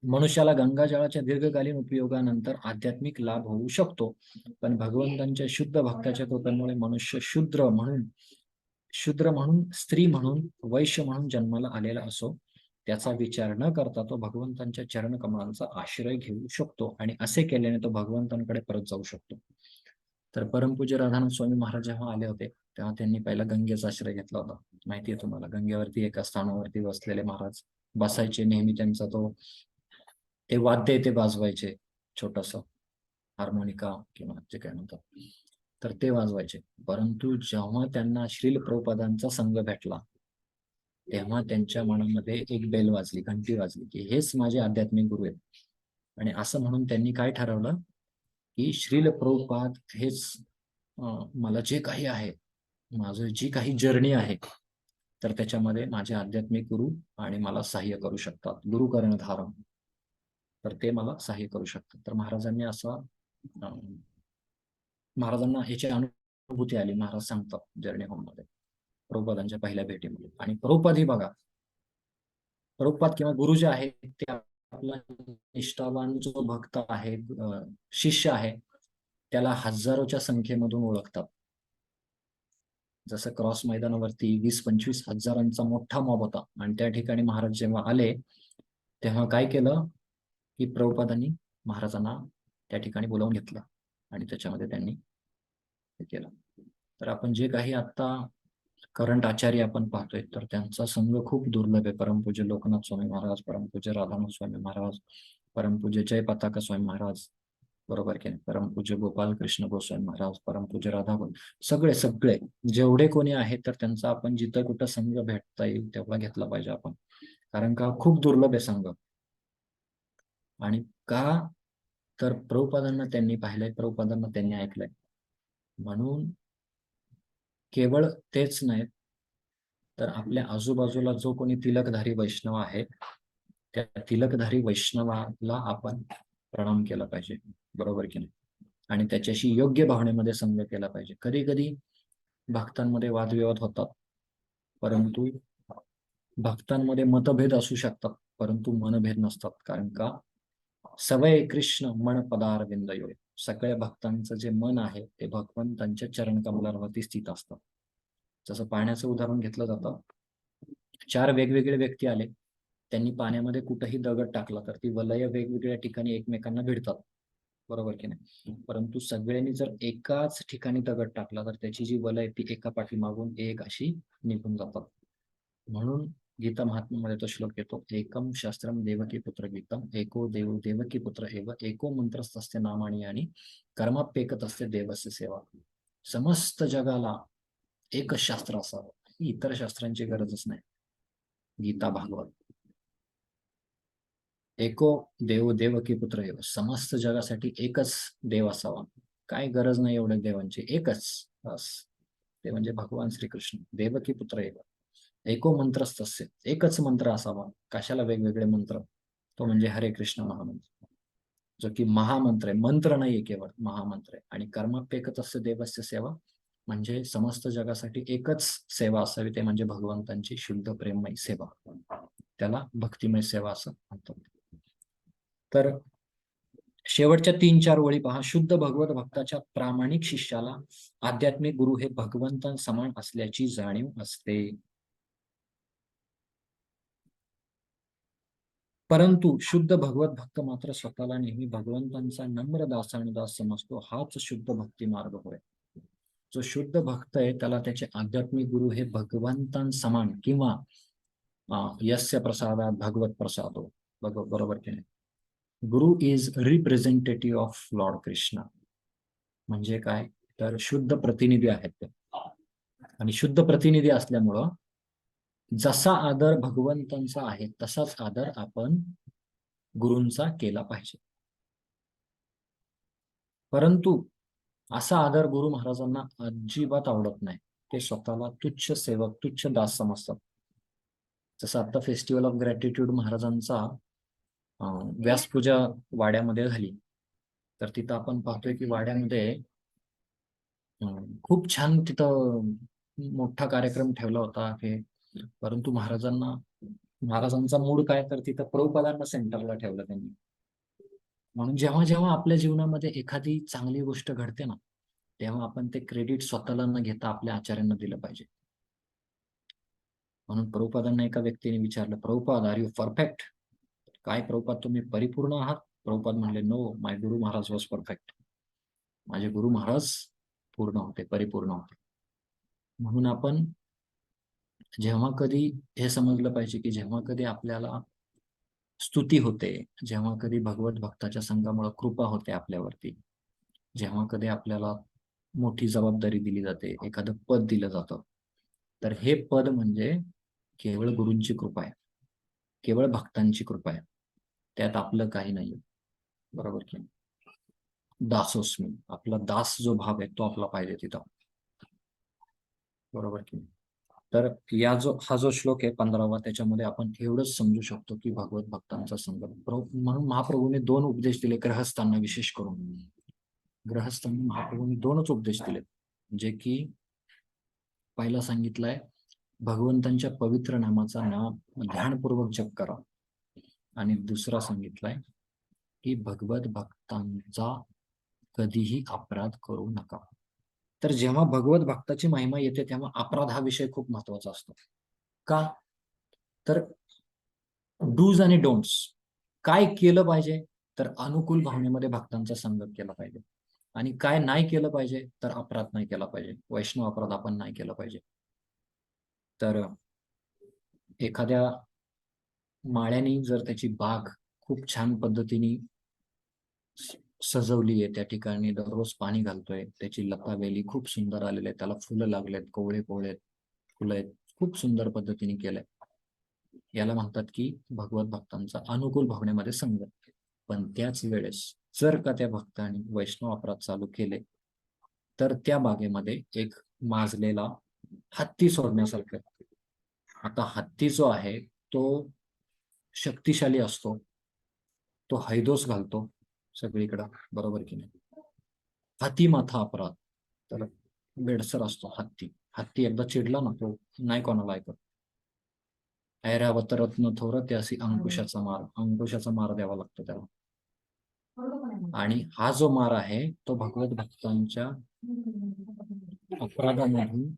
मनुष्याला गंगाजळाच्या दीर्घकालीन उपयोगानंतर आध्यात्मिक लाभ होऊ शकतो, पण भगवंतांच्या शुद्ध भक्ताच्या कृपेमुळे मनुष्य शूद्र म्हणून, स्त्री म्हणून, वैश्य म्हणून जन्माला आलेला असो, त्याचा विचार न करता तो भगवंतांच्या चरण कमळांचा आश्रय घेऊ शकतो आणि असे केल्याने तो भगवंतांकडे परत जाऊ शकतो. तर परमपूज्य राधानाथ स्वामी महाराज जेव्हा आले होते तेव्हा त्यांनी पहिला गंगेचा आश्रय घेतला होता. माहितीये तुम्हाला, गंगेवरती एका स्थानावरती बसलेले महाराज बसायचे. नेहमी त्यांचा ते वाद्य ते वाजवायचे, छोटस हार्मोनिका किंवा जे काय म्हणतात, तर ते वाजवायचे. परंतु जेव्हा त्यांना श्रील प्रभुपादांचा संघ भेटला तेव्हा त्यांच्या मनामध्ये एक बेल वाजली, घंटी वाजली की हेच माझे आध्यात्मिक गुरु आहेत. आणि असं म्हणून त्यांनी काय ठरवलं की श्रील प्रभुपाद हेच मला जे काही आहे, माझं जी काही जर्नी आहे, तर त्याच्यामध्ये माझे आध्यात्मिक गुरु आणि मला सहाय्य करू शकतात. गुरु कर्णधारम, तर ते मला सहाय्य करू शकतात. तर महाराजांनी महाराजांना ह्याची अनुभूती आली. महाराज सांगतात जर्नी होम मध्ये प्रभुपादांच्या पहिल्या भेटीमध्ये. आणि प्रभुपाद ही बघा, प्रभुपाद किंवा गुरु जे आहे ते आपला निष्ठावान जो भक्त आहे, शिष्य आहे, त्याला हजारोच्या संख्येमधून ओळखतात. जसं क्रॉस मैदानावरती 20-25 हजारांचा मोठा मॉब होता आणि त्या ठिकाणी महाराज जेव्हा आले तेव्हा काय केलं की प्रभुपादांनी महाराजांना त्या ठिकाणी बोलावून घेतलं आणि त्याच्यामध्ये त्यांनी हे केलं. तर आपण जे काही आता करंट आचार्य आपण पाहतोय तर त्यांचा संघ खूप दुर्लभ आहे. परमपूज्य लोकनाथ स्वामी महाराज, परमपूज्य राधानाथ स्वामी महाराज, परमपूज्य जय पताका स्वामी महाराज, बरोबर की नाही, परमपूज्य गोपाल कृष्ण गोस्वामी महाराज, परमपूज्य राधा, सगळे जेवढे कोणी आहेत तर त्यांचा आपण जिथं कुठं संघ भेटता येईल तेवढा घेतला पाहिजे आपण. कारण का खूप दुर्लभ आहे संघ. आणि का तर प्रभुपादांना त्यांनी पाहिलंय, प्रभुपादांना त्यांनी ऐकलंय. म्हणून केवळ तेच नाही तर आपल्या आजूबाजूला जो कोणी तिलकधारी वैष्णव आहे त्या तिलकधारी वैष्णवाला आपण प्रणाम केला पाहिजे, बरोबर की नाही. आणि त्याच्याशी योग्य भावनेमध्ये संघ केला पाहिजे. कधी कधी भक्तांमध्ये वादविवाद होतात, परंतु भक्तांमध्ये मतभेद असू शकतात परंतु मनभेद नसतात. कारण का सवय कृष्ण मन पदारविंद योय, सगळ्या भक्तांचं जे मन आहे ते भगवंतांच्या चरण कमलावरती स्थित असतं. जसं पाण्याचं उदाहरण घेतलं जातं, 4 वेगवेगळे व्यक्ती आले, त्यांनी पाण्यामध्ये कुठेही दगड टाकला तर ती वलय वेगवेगळ्या ठिकाणी एकमेकांना भिडतात, बरोबर की नाही. परंतु सगळ्यांनी जर एकाच ठिकाणी दगड टाकला तर त्याची जी वलय ती एका पाठीमागून एक अशी निघून जातात. म्हणून गीता महात्म्यामध्ये तो श्लोक येतो, एकम शास्त्रम देवकी पुत्र गीतम, एको देव देवकी पुत्र एव, एको मंत्रस्तस्य नामानी आणि कर्माप्येकतस्य देवस्य सेवा. समस्त जगाला एकच शास्त्र असावं, इतर शास्त्रांची गरजच नाही. गीता भागवत, एको देव देवकी पुत्र एव, समस्त जगासाठी एकच देव असावा, काय गरज नाही एवढ्या देवांची, एकच बस, ते म्हणजे भगवान श्रीकृष्ण. देवकी पुत्र एव, एको मंत्रस्तस्य, एकच मंत्र असावा, कशाला वेगवेगळे मंत्र, तो म्हणजे हरे कृष्ण महामंत्र, जो की महामंत्र आहे, मंत्र नाहीये केवळ महामंत्र आहे. आणि कर्माप्येकतस्य देवस्य सेवा, म्हणजे समस्त जगासाठी एकच सेवा असावी, ते म्हणजे भगवंतांची शुद्ध प्रेममय सेवा. त्याला भक्तिमय सेवा असं म्हणतात. तर शेवटच्या 3-4 ओळी पहा. शुद्ध भगवत भक्ताच्या प्रामाणिक शिष्याला आध्यात्मिक गुरु हे भगवंतांसमान असल्याची जाणीव असते. परंतु शुद्ध भगवत भक्त मात्र स्वतःला नेहमी भगवंतांचा नम्र दासानुदास समजतो. हाच शुद्ध भक्ती मार्ग होय. जो शुद्ध भक्त आहे त्याला त्याचे आध्यात्मिक गुरु हे भगवंतांसमान किंवा यस्य प्रसादात भगवत प्रसादो, बरोबर की नाही. गुरु is representative of Lord Krishna. म्हणजे काय, तर शुद्ध प्रतिनिधी आहेत ते. आणि शुद्ध प्रतिनिधी असल्यामुळं जसा आदर भगवंतांचा आहे तसाच आदर आपण गुरूंचा केला पाहिजे. परंतु असा आदर गुरु महाराजांना अजिबात आवडत नाही. ते स्वतःला तुच्छ सेवक, तुच्छ दास समजतात. जसं आता फेस्टिवल ऑफ ग्रॅटिट्यूड महाराजांचा व्यासपूजा वाड्यामध्ये झाली, तर तिथं आपण पाहतोय की वाड्यामध्ये खूप छान तिथं मोठा कार्यक्रम ठेवला होता हे. परंतु महाराजांचा मूड काय, तर तिथं प्रभुपादांना सेंटरला ठेवलं त्यांनी. म्हणून जेव्हा जेव्हा आपल्या जीवनामध्ये एखादी चांगली गोष्ट घडते ना, तेव्हा आपण ते क्रेडिट स्वतःला न घेता आपल्या आचार्यांना दिलं पाहिजे. म्हणून प्रभुपादांना एका व्यक्तीने विचारलं, प्रभुपाद आर यू परफेक्ट? काय प्रभुपाद तुम्ही परिपूर्ण आहात? प्रभुपाद म्हणले, no, my Guru Maharaj was perfect. माझे गुरु महाराज पूर्ण होते, परिपूर्ण होते. म्हणून आपण जेव्हा कधी हे समजलं पाहिजे की जेव्हा कधी आपल्याला स्तुती होते, जेव्हा कधी भगवत भक्ताच्या संघामुळे कृपा होते आपल्यावरती, जेव्हा कधी आपल्याला मोठी जबाबदारी दिली जाते, एखादं पद दिलं जातं, तर हे पद म्हणजे केवळ गुरूंची कृपा आहे, केवळ भक्तांची कृपा आहे. त्यात आपलं काही नाही. बरोबर की दासोस्मी, आपला दास जो भाव आहे तो आपला पाहिजे तिथं. बरोबर की. तर हा जो श्लोक आहे 15वा, त्याच्यामध्ये आपण एवढंच समजू शकतो की भगवत भक्तांचा संग. म्हणून महाप्रभूने 2 उपदेश दिले ग्रहस्थांना, विशेष करून ग्रहस्थांना महाप्रभूने 2च उपदेश दिले. जे की पहिला सांगितलाय भगवंतांच्या पवित्र नामाचा ध्यानपूर्वक जप करा, आणि दुसरा सांगितलाय की भगवत भक्तांचा कधीही अपराध करू नका. तर जेव्हा भगवत भक्ताची महिमा येते तेव्हा अपराध हा विषय खूप महत्वाचा असतो. का, तर डूज आणि डोंट्स, काय केलं पाहिजे, तर अनुकूल भावनेमध्ये भक्तांचा संगत केला पाहिजे, आणि काय नाही केलं पाहिजे, तर अपराध नाही केला पाहिजे, वैष्णव अपराध आपण नाही केला पाहिजे. तर एखाद्या माळ्याने जर त्याची बाग खूप छान पद्धतीने सजवली आहे, त्या ठिकाणी दररोज पाणी घालतोय, त्याची लता वेली खूप सुंदर आलेले आहेत, त्याला फुलं लागलेत, कोवळे फुलं आहेत, खूप सुंदर पद्धतीने केलंय, याला म्हणतात की भगवत भक्तांचा अनुकूल भावनेमध्ये संगत. पण त्याच वेळेस जर का त्या भक्ताने वैष्णव अपराध चालू केले, तर त्या बागेमध्ये एक माजलेला हत्ती सोडण्यासारखं. आता हत्ती जो आहे तो शक्तिशाली असतो, तो हैदोस घालतो सगळीकडं, बरोबर की नाही. हाती माथा अपराध, तर बेडसर असतो हत्ती एकदा चिडला ना, तो नाही कोणाला ऐकत. ऐरावत रत्न थोर त्यासी अंकुशाचा मार द्यावा लागतो त्याला. आणि हा जो मार आहे तो भगवत भक्तांच्या अपराधामधून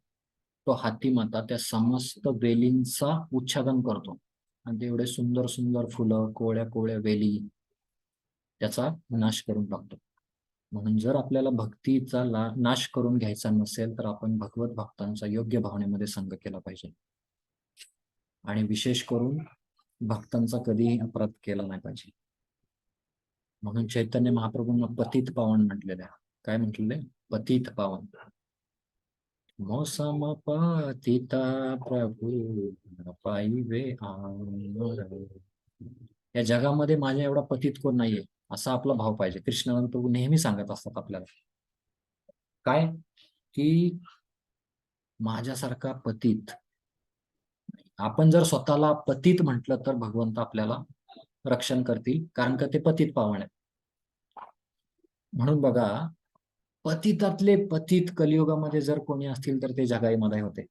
तो हाती माता त्या समस्त वेलींचा उच्छादन करतो, आणि ते एवढे सुंदर सुंदर फुलं, कोवळ्या वेली त्याचा नाश करून टाकतो. म्हणून जर आपल्याला भक्तीचा नाश करून घ्यायचा नसेल, तर आपण भगवत भक्तांचा योग्य भावनेमध्ये संग केला पाहिजे, आणि विशेष करून भक्तांचा कधीही अपराध केला नाही पाहिजे. म्हणून चैतन्य महाप्रभूंना पतित पावन म्हटलेलं आहे. काय म्हटलेलं आहे? पतित पावन. मौसम पतिता प्रभू पायवे आमर. या जगामध्ये माझ्या एवढा पतित कोण नाहीये, असा आपला भाव पाहिजे. कृष्णानंद प्रभू नेहमी सांगत असतात आपल्याला, काय की माझ्यासारखा पतित. आपण जर स्वतःला पतित म्हटलं तर भगवंत आपल्याला रक्षण करतील, कारण का ते पतित पावन आहे. म्हणून बघा, पतितातले पतित कलियुगामध्ये जर कोणी असतील तर ते जगाई मधाई होते.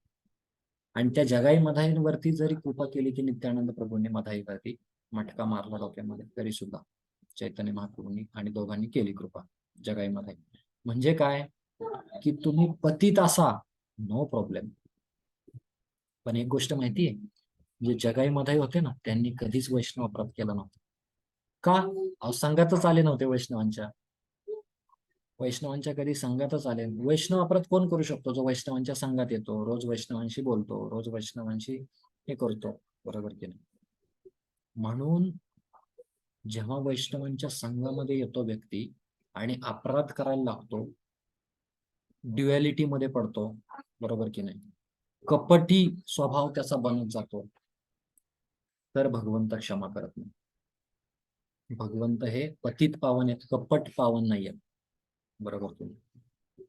आणि त्या जगाई मधाईंवरती जरी कृपा केली की नित्यानंद प्रभूंनी मधाईवरती मटका मारला डोक्यामध्ये, तरी सुद्धा चैतन्य महाप्रभूंनी आणि दोघांनी केली कृपा जगाई मधाई. म्हणजे काय की तुम्ही पतित असा नो प्रॉब्लेम, पण एक गोष्ट माहितीये, जे जगाई मधाई होते ना त्यांनी कधीच वैष्णव अपराध केला नव्हता. का? अहो संघातच आले नव्हते वैष्णवांच्या कधी संघातच आले. वैष्णव अपराध कोण करू शकतो? जो वैष्णवांच्या संघात येतो, रोज वैष्णवांशी बोलतो, रोज वैष्णवांशी हे करतो, बरोबर की नाही? म्हणून जेव्हा वैष्णवांच्या संघामध्ये येतो व्यक्ती आणि अपराध करायला लागतो, ड्युएलिटी मध्ये पडतो, बरोबर की नाही, कपटी स्वभाव त्याचा बनत जातो, तर भगवंत क्षमा करत नाही. भगवंत हे पतित पावन आहेत, कपट पावन नाही आहेत, बरोबर की नाही?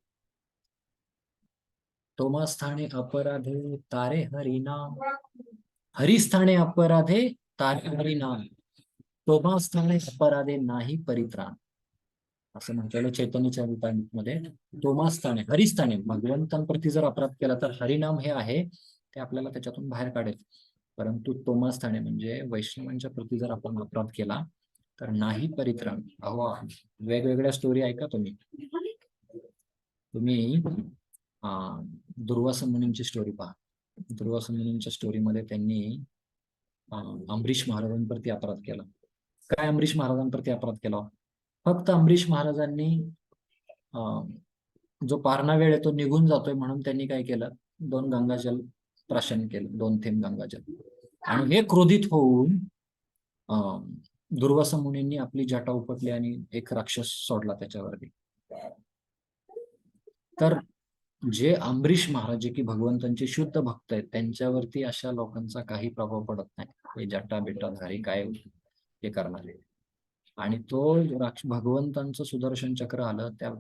तोमास्थाने अपराधे तारे हरिनाम, हरिस्थाने अपराधे तारे हरिनाम, तोमास्थाने अपराधे नाही परित्राण, असं म्हटलेलं चैतन्य चरितामृतमध्ये. तोमास्थाने, हरिस्थाने, भगवंतांप्रती जर अपराध केला तर हरिनाम हे आहे ते आपल्याला त्याच्यातून बाहेर काढेल. परंतु तोमास्थाने म्हणजे वैष्णवांच्या प्रती जर आपण अपराध केला तर नाही परित्राण. अहो वेगवेगळ्या स्टोरी ऐका तुम्ही दुर्वासा मुनींची स्टोरी पहा. दुर्वासा मुनींच्या स्टोरीमध्ये त्यांनी अमरीश महाराजांप्रती अपराध केला. काय अमरीश महाराजांप्रती अपराध केला? फक्त अमरीश महाराजांनी जो पारणा वेळ आहे तो निघून जातोय म्हणून त्यांनी काय केलं, 2 गंगाजल प्राशन केलं, 2 थेंब गंगाजल. आणि हे क्रोधित होऊन दुर्वासा मुनींनी आपली जटा उपटली आणि एक राक्षस सोडला त्याच्यावरती. तर जे अमरीश महाराज जे की भगवंतांचे शुद्ध भक्त आहेत त्यांच्यावरती अशा लोकांचा काही प्रभाव पडत नाही. हे जटा बिटाधारी काय हे करणारे. आणि तो भगवंतांचं सुदर्शन चक्र आलं, त्या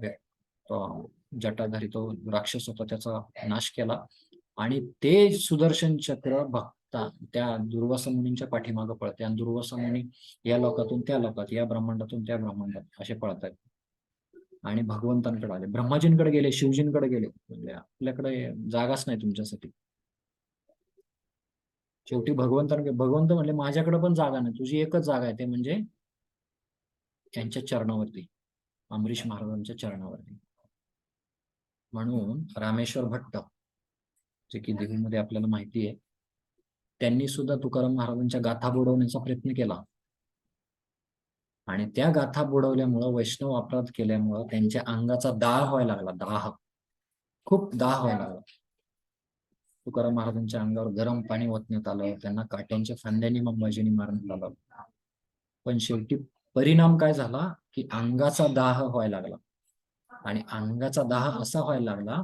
जटाधारी तो राक्षस होता त्याचा नाश केला आणि ते सुदर्शन चक्र भक्ता त्या दुर्वासा मुनींच्या पाठीमागं पळते. आणि दुर्वासा मुनी या लोकातून त्या लोकात, या ब्रह्मांडातून त्या ब्रह्मांडात असे पळत आहेत आणि भगवंतांकडे आले, ब्रह्माजींकडे गेले, शिवजींकडे गेले. म्हणजे आपल्याकडे जागाच नाही तुमच्यासाठी. शेवटी भगवंत म्हणले माझ्याकडे पण जागा नाही, तुझी एकच जागा आहे, ते म्हणजे त्यांच्या चरणावरती, अमरीश महाराजांच्या चरणावरती. म्हणून रामेश्वर भट्ट जे की दिल्लीमध्ये आपल्याला माहिती आहे, त्यांनी सुद्धा तुकाराम महाराजांच्या गाथा बुडवण्याचा प्रयत्न केला आणि त्या गाथा बुडवल्यामुळं, वैष्णव अपराध केल्यामुळं त्यांच्या अंगाचा दाह व्हायला लागला. खूप दाह व्हायला लागला. तुकाराम महाराजांच्या अंगावर गरम पाणी ओतण्यात आलं, त्यांना काट्यांच्या फांद्यांनी अंबाजींनी मारण्यात आलं. पण शेवटी परिणाम काय झाला की अंगाचा दाह व्हायला लागला. आणि अंगाचा दाह असा व्हायला लागला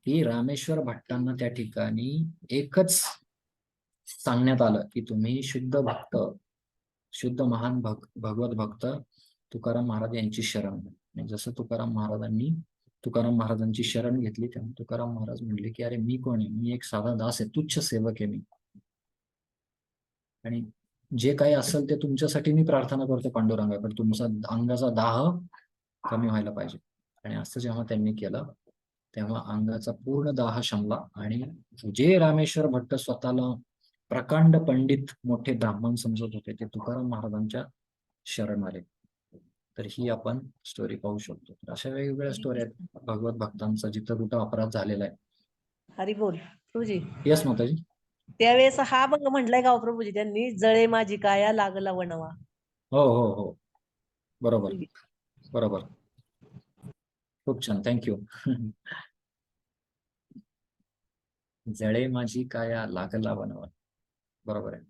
की रामेश्वर भट्टांना त्या ठिकाणी एकच सांगण्यात आलं की तुम्ही शुद्ध भक्त, शुद्ध महान भगवत भक्त तुकाराम महाराज यांची शरण. जसं तुकाराम महाराजांची शरण घेतली तेव्हा तुकाराम महाराज म्हणले की अरे मी कोण आहे, मी एक साधा दास आहे, तुच्छ सेवक आहे मी, आणि जे काही असेल ते तुमच्यासाठी मी प्रार्थना करतो पांडुरंगाकडे, तुमचा अंगाचा दाह कमी व्हायला पाहिजे. आणि असं जेव्हा त्यांनी केलं तेव्हा अंगाचा पूर्ण दाह शमला आणि जे रामेश्वर भट्ट स्वतःला प्रकांड पंडित मोठे ब्राह्मण समजत होते ते तुकाराम महाराजांच्या शरण आले. तर ही आपण स्टोरी पाहू शकतो. तर अशा वेगवेगळ्या स्टोरी आहेत भगवत भक्तांचा जिथं कुठं अपराध झालेला आहे. हरी बोल प्रभूजी. येस माताजी. त्यावेळेस हा भंग म्हटलाय का प्रभूजी त्यांनी, जळे माझी काया लागला वणवा. हो हो हो, बरोबर बरोबर, खूप छान, थँक्यू. जळे माझी काया लागला वणवा, बरोबर आहे.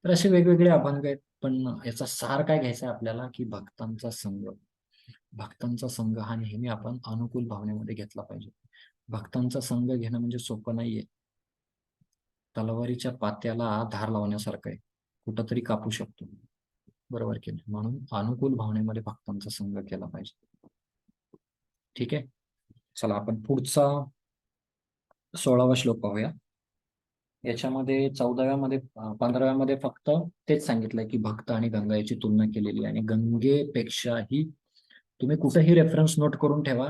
तर असे वेगवेगळे अभंग आहेत. पण याचा सार काय घ्यायचा आपल्याला की भक्तांचा संघ हा नेहमी आपण अनुकूल भावनेमध्ये घेतला पाहिजे. भक्तांचा संघ घेणं म्हणजे सोपं नाहीये. तलवारीच्या पात्याला धार लावण्यासारखं आहे, कुठंतरी कापू शकतो, बरोबर की नाही. म्हणून अनुकूल भावनेमध्ये भक्तांचा संघ केला पाहिजे. ठीक आहे, चला आपण पुढचा 16वा श्लोक पाहूया. याच्यामध्ये 15व्यामध्ये फक्त तेच सांगितलंय की भक्त आणि गंगा याची तुलना केलेली आणि गंगेपेक्षाही तुम्ही कुठेही रेफरन्स नोट करून ठेवा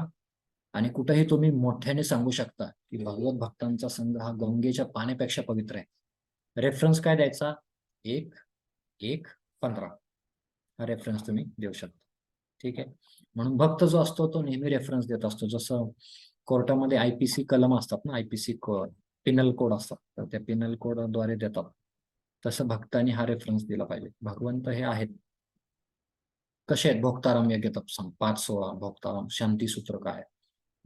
आणि कुठेही तुम्ही मोठ्याने सांगू शकता की भगवत भक्तांचा संघ हा गंगेच्या पाण्यापेक्षा पवित्र आहे. रेफरन्स काय द्यायचा? 1:1:15 हा रेफरन्स तुम्ही देऊ शकता. ठीक आहे. म्हणून भक्त जो असतो तो नेहमी रेफरन्स देत असतो. जसं कोर्टामध्ये IPC कलम असतात ना, IPC पिनल कोड असतात, तर त्या पिनल कोडद्वारे देतात. तसं भक्तांनी हा रेफरन्स दिला पाहिजे. भगवंत हे आहेत. कसे आहेत? भोक्ताराम यज्ञ तपसाम 5:16, भोक्ताराम शांतीसूत्र काय,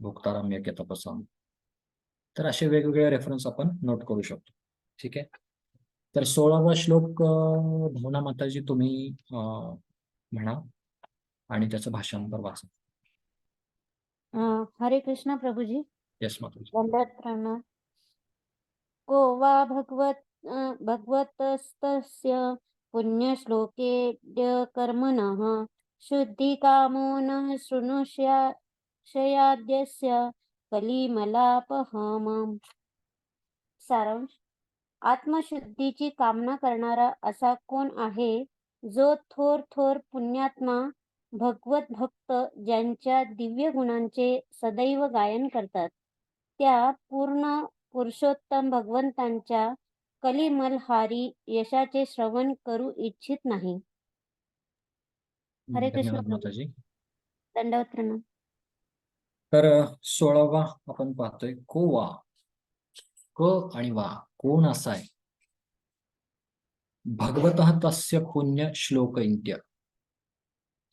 भोक्ताराम यज्ञ तपसाम. तर असे वेगवेगळे रेफरन्स आपण नोट करू शकतो. ठीक आहे. तर 16वा श्लोक भावना माताजी तुम्ही म्हणा आणि त्याचं भाषांतर वाचा. हरे कृष्ण प्रभुजी. येस माताजी. दंडवत प्रणाम. को वा भगवतस्तस्य पुण्यश्लोकेऽद्य कर्मणः शुद्धिकामो न शृणुष्याद्यस्य कलिमलापहमम्. सारांश. आत्मशुद्धीची कामना करणारा असा कोण आहे जो थोर पुण्यात्मा भगवत भक्त ज्यांच्या दिव्य गुणांचे सदैव गायन करतात, त्या पूर्ण पुरुषोत्तम भगवंतांच्या कलिमलहारी यशाचे श्रवण करू इच्छित नाही. हरे कृष्ण धन्यवाद प्रभू. माताजी. दंडवत प्रणाम. तर 16वा आपण पाहतोय को वा. क आणि वा कोण असा आहे? भगवतः तस्य पुण्य श्लोक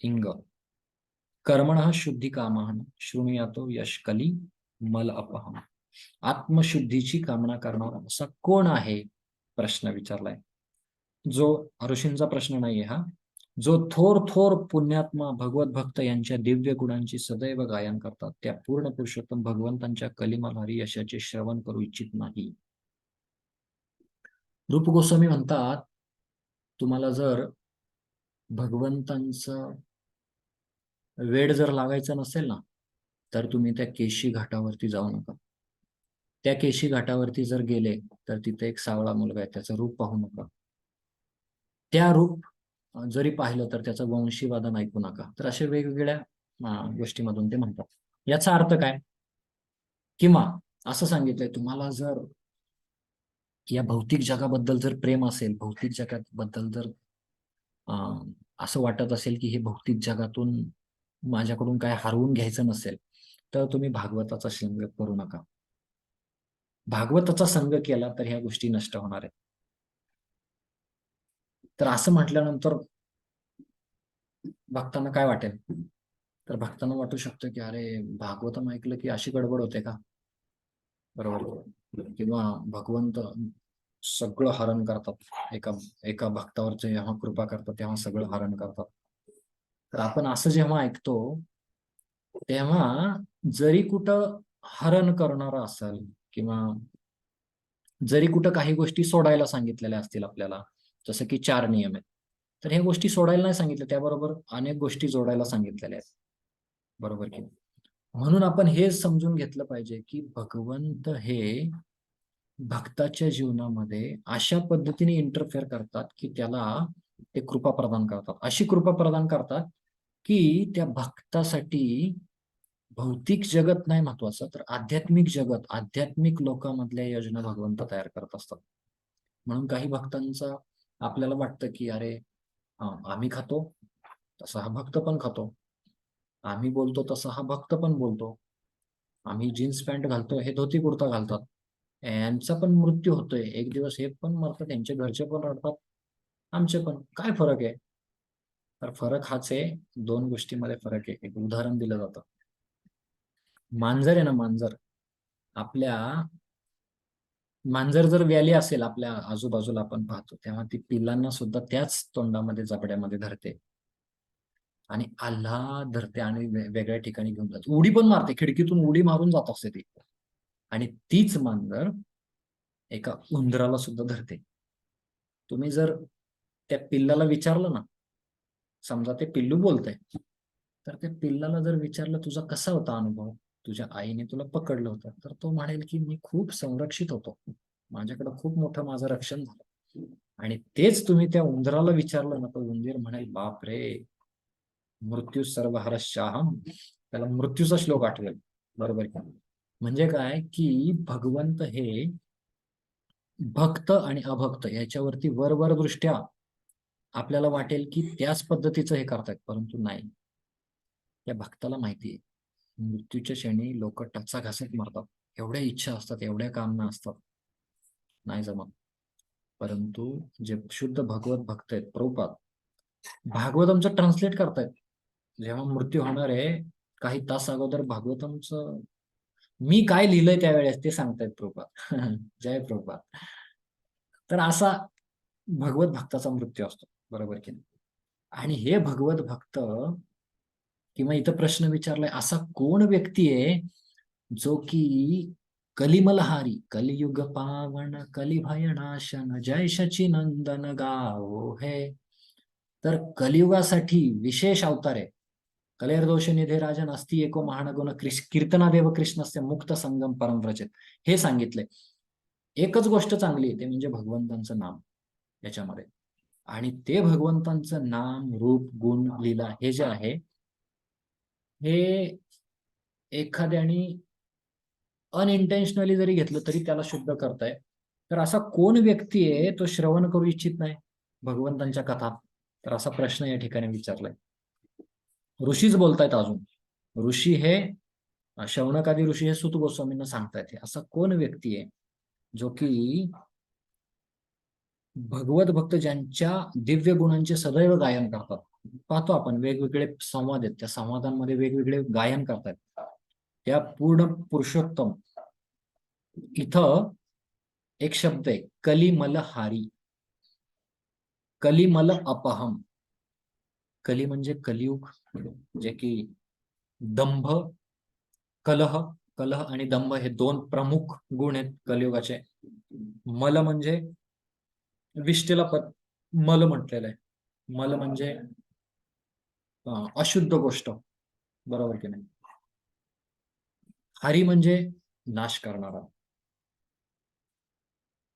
इंग कर्मणः शुद्धी कामः शृणुयातो यशकली मल अपहम. आत्मशुद्धीची कामना करणारा असा कोण आहे? प्रश्न विचारलाय. जो ऋषींचा प्रश्न नाहीये हा. जो थोर पुण्यात्मा भगवत भक्त यांच्या दिव्य गुणांची सदैव गायन करतात, त्या पूर्ण पुरुषोत्तम भगवंतांच्या कलिमलहारी यशाचे श्रवण करू इच्छित नाही. रूप गोस्वामी म्हणतात, तुम्हाला जर भगवंतांचं वेड जर लागायचा नसेल ना, तर तुम्ही त्या केशी घाटावरती जाऊ नका. त्या केशी घाटावरती जर गेले तर तिथे एक सावळा मुलगा आहे, त्याचं रूप पाहू नका. त्या रूप जरी पाहिलं तर त्याचं वंशीवादन ऐकू नका. तर अशा वेगवेगळ्या गोष्टीमधून ते म्हणतात. याचा अर्थ काय? किंवा असं सांगितलंय, तुम्हाला जर या भौतिक जगाबद्दल जर प्रेम असेल, भौतिक जगाबद्दल जर असं वाटत असेल की हे भौतिक जगातून माझ्याकडून काय हरवून घ्यायचं नसेल, तर तुम्ही भागवताचा संग करू नका. भागवताचा संग केला तर ह्या गोष्टी नष्ट होणार आहेत. तर असं म्हटल्यानंतर भक्तांना काय वाटेल? तर भक्तांना वाटू शकतं की अरे, भागवतम ऐकलं की अशी गडबड होते का? बरोबर. किंवा भगवंत सगळं हरण करतात, एका भक्तावर जेव्हा कृपा करतात तेव्हा सगळं हरण करतात. तर आपण असं जेव्हा ऐकतो तेव्हा जरी कुठं हरण करणारा असेल किंवा जरी कुठं काही गोष्टी सोडायला सांगितलेल्या असतील आपल्याला, जसं की 4 नियम आहेत, तर ह्या गोष्टी सोडायला नाही सांगितल्या, त्याबरोबर अनेक गोष्टी जोडायला सांगितलेल्या आहेत. बरोबर की? म्हणून आपण हे समजून घेतलं पाहिजे की भगवंत हे भक्ताच्या जीवनामध्ये अशा पद्धतीने इंटरफेअर करतात की त्याला ते कृपा प्रदान करतात. अशी कृपा प्रदान करतात की त्या भक्तासाठी भौतिक जगत नाही महत्वाचं, तर आध्यात्मिक जगत, आध्यात्मिक लोकांमधल्या योजना भगवंत तयार करत असतात. म्हणून काही भक्तांचा आपल्याला वाटतं की अरे, आम्ही खातो तसा हा भक्त पण खातो, आम्ही बोलतो तसा हा भक्त पण बोलतो, आम्ही जीन्स पॅन्ट घालतो, हे धोती कुर्ता घालतात, यांचा पण मृत्यू होतोय, एक दिवस हे पण मरतात, त्यांचे घरचे पण रडतात, आमचे पण. काय फरक आहे? तर फरक हाच आहे, 2 गोष्टीमध्ये फरक आहे. एक उदाहरण दिलं जातं. मांजर आहे ना, मांजर जर व्याली असेल आपल्या आजूबाजूला आपण पाहतो, तेव्हा ती पिल्लांना सुद्धा त्याच तोंडामध्ये जबड्यामध्ये धरते आणि आल्हाद धरते आणि वेगळ्या ठिकाणी घेऊन जाते. उडी पण मारते, खिडकीतून उडी मारून जात असते ती. आणि तीच मांजर एका उंदराला सुद्धा धरते. तुम्ही जर त्या पिल्लाला विचारलं ना, समजा ते पिल्लू बोलतंय, तर त्या पिल्लाला जर विचारलं तुझा कसा होता अनुभव, तुझ्या आईने तुला पकडलं होतं, तर तो म्हणेल की मी खूप संरक्षित होतो, माझ्याकडे खूप मोठं माझं रक्षण झालं. आणि तेच तुम्ही त्या उंदराला विचारलं ना, तो उंदीर म्हणेल बाप रे, मृत्यू सर्वहरश्चाहम, त्याला मृत्यूचा श्लोक आठवेल. बरोबर का? म्हणजे काय की भगवंत हे भक्त आणि अभक्त याच्यावरती वरवर दृष्ट्या आपल्याला वाटेल की त्याच पद्धतीचं हे करतायत, परंतु नाही. त्या भक्ताला माहिती आहे मृत्यूच्या क्षणी लोक टचा घासत मरतात. एवढ्या इच्छा असतात, एवढ्या कामना असतात, नाही जमत. परंतु जे शुद्ध भगवत भक्त आहेत, प्रभुपाद भागवतमचं ट्रान्सलेट करतायत. जेव्हा मृत्यू होणार आहे काही तास अगोदर भागवतमचं मी काय लिहिलंय त्यावेळेस ते सांगतायत प्रभुपाद. जय प्रभुपाद. तर असा भगवत भक्ताचा मृत्यू असतो. बरोबर की नाही? आणि हे भगवत भक्त किंवा इथं प्रश्न विचारलाय, असा कोण व्यक्ती आहे जो की कलिमलहारी, कलियुग पावन, कलिभयनाशन, जय शचीनंदन गाओ है. तर कलियुगासाठी विशेष अवतार आहे. कलेर्दोष निधे राजन अस्ति एको महानगुण कीर्तनादेव कृष्णस्य मुक्त संगम परम व्रजेत, हे सांगितलंय. एकच गोष्ट चांगली आहे, ते म्हणजे भगवंतांचं नाम याच्यामध्ये. आणि ते भगवंतांचं नाम, रूप, गुण, लीला हे जे आहे हे एखाद्याने अनइंटेन्शनली जरी घेतलं तरी त्याला शुद्ध करताय. तर असा कोण व्यक्ती आहे तो श्रवण करू इच्छित नाही भगवंतांच्या कथा? तर असा प्रश्न या ठिकाणी विचारलाय. ऋषीच बोलतायत. अजून ऋषी हे शौनकादी ऋषी हे सूत गोस्वामींना सांगतायत. असा कोण व्यक्ती आहे जो की भगवत भक्त ज्यांच्या दिव्य गुणांचे सदैव गायन करतात. पाहतो आपण वेगवेगळे संवाद आहेत, त्या संवादांमध्ये वेगवेगळे गायन करतात. त्या पूर्ण पुरुषोत्तम. इथं एक शब्द आहे कलिमलहारी, कलिमल अपहम. कली म्हणजे कलियुग, जे की दंभ, कलह, कलह आणि दंभ हे दोन प्रमुख गुण आहेत कलियुगाचे. मल म्हणजे विष्टेला मल म्हटलेलं आहे. मल म्हणजे अशुद्ध गोष्ट. बरोबर की नाही? हरी म्हणजे नाश करणारा.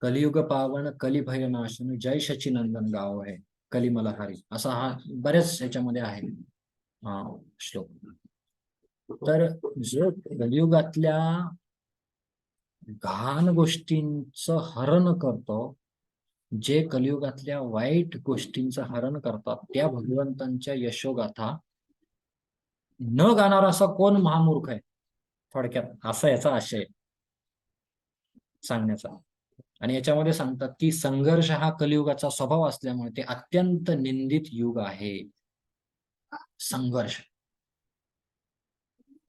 कलियुग पावन, कलिभय नाशन, जय शचीनंदन गाव आहे, कलिमलहारी. असा हा बऱ्याच ह्याच्यामध्ये आहे श्लोक. तर जो कलियुगातल्या घाण गोष्टींचं हरण करतो, जे कलियुगातल्या वाईट गोष्टींचं हरण करतात, त्या भगवंतांच्या यशोगाथा न गाणारा असा कोण महामूर्ख आहे? थोडक्यात असा याचा आशय सांगण्याचा. आणि याच्यामध्ये सांगतात की संघर्ष हा कलियुगाचा स्वभाव असल्यामुळे ते अत्यंत निंदित युग आहे. संघर्ष.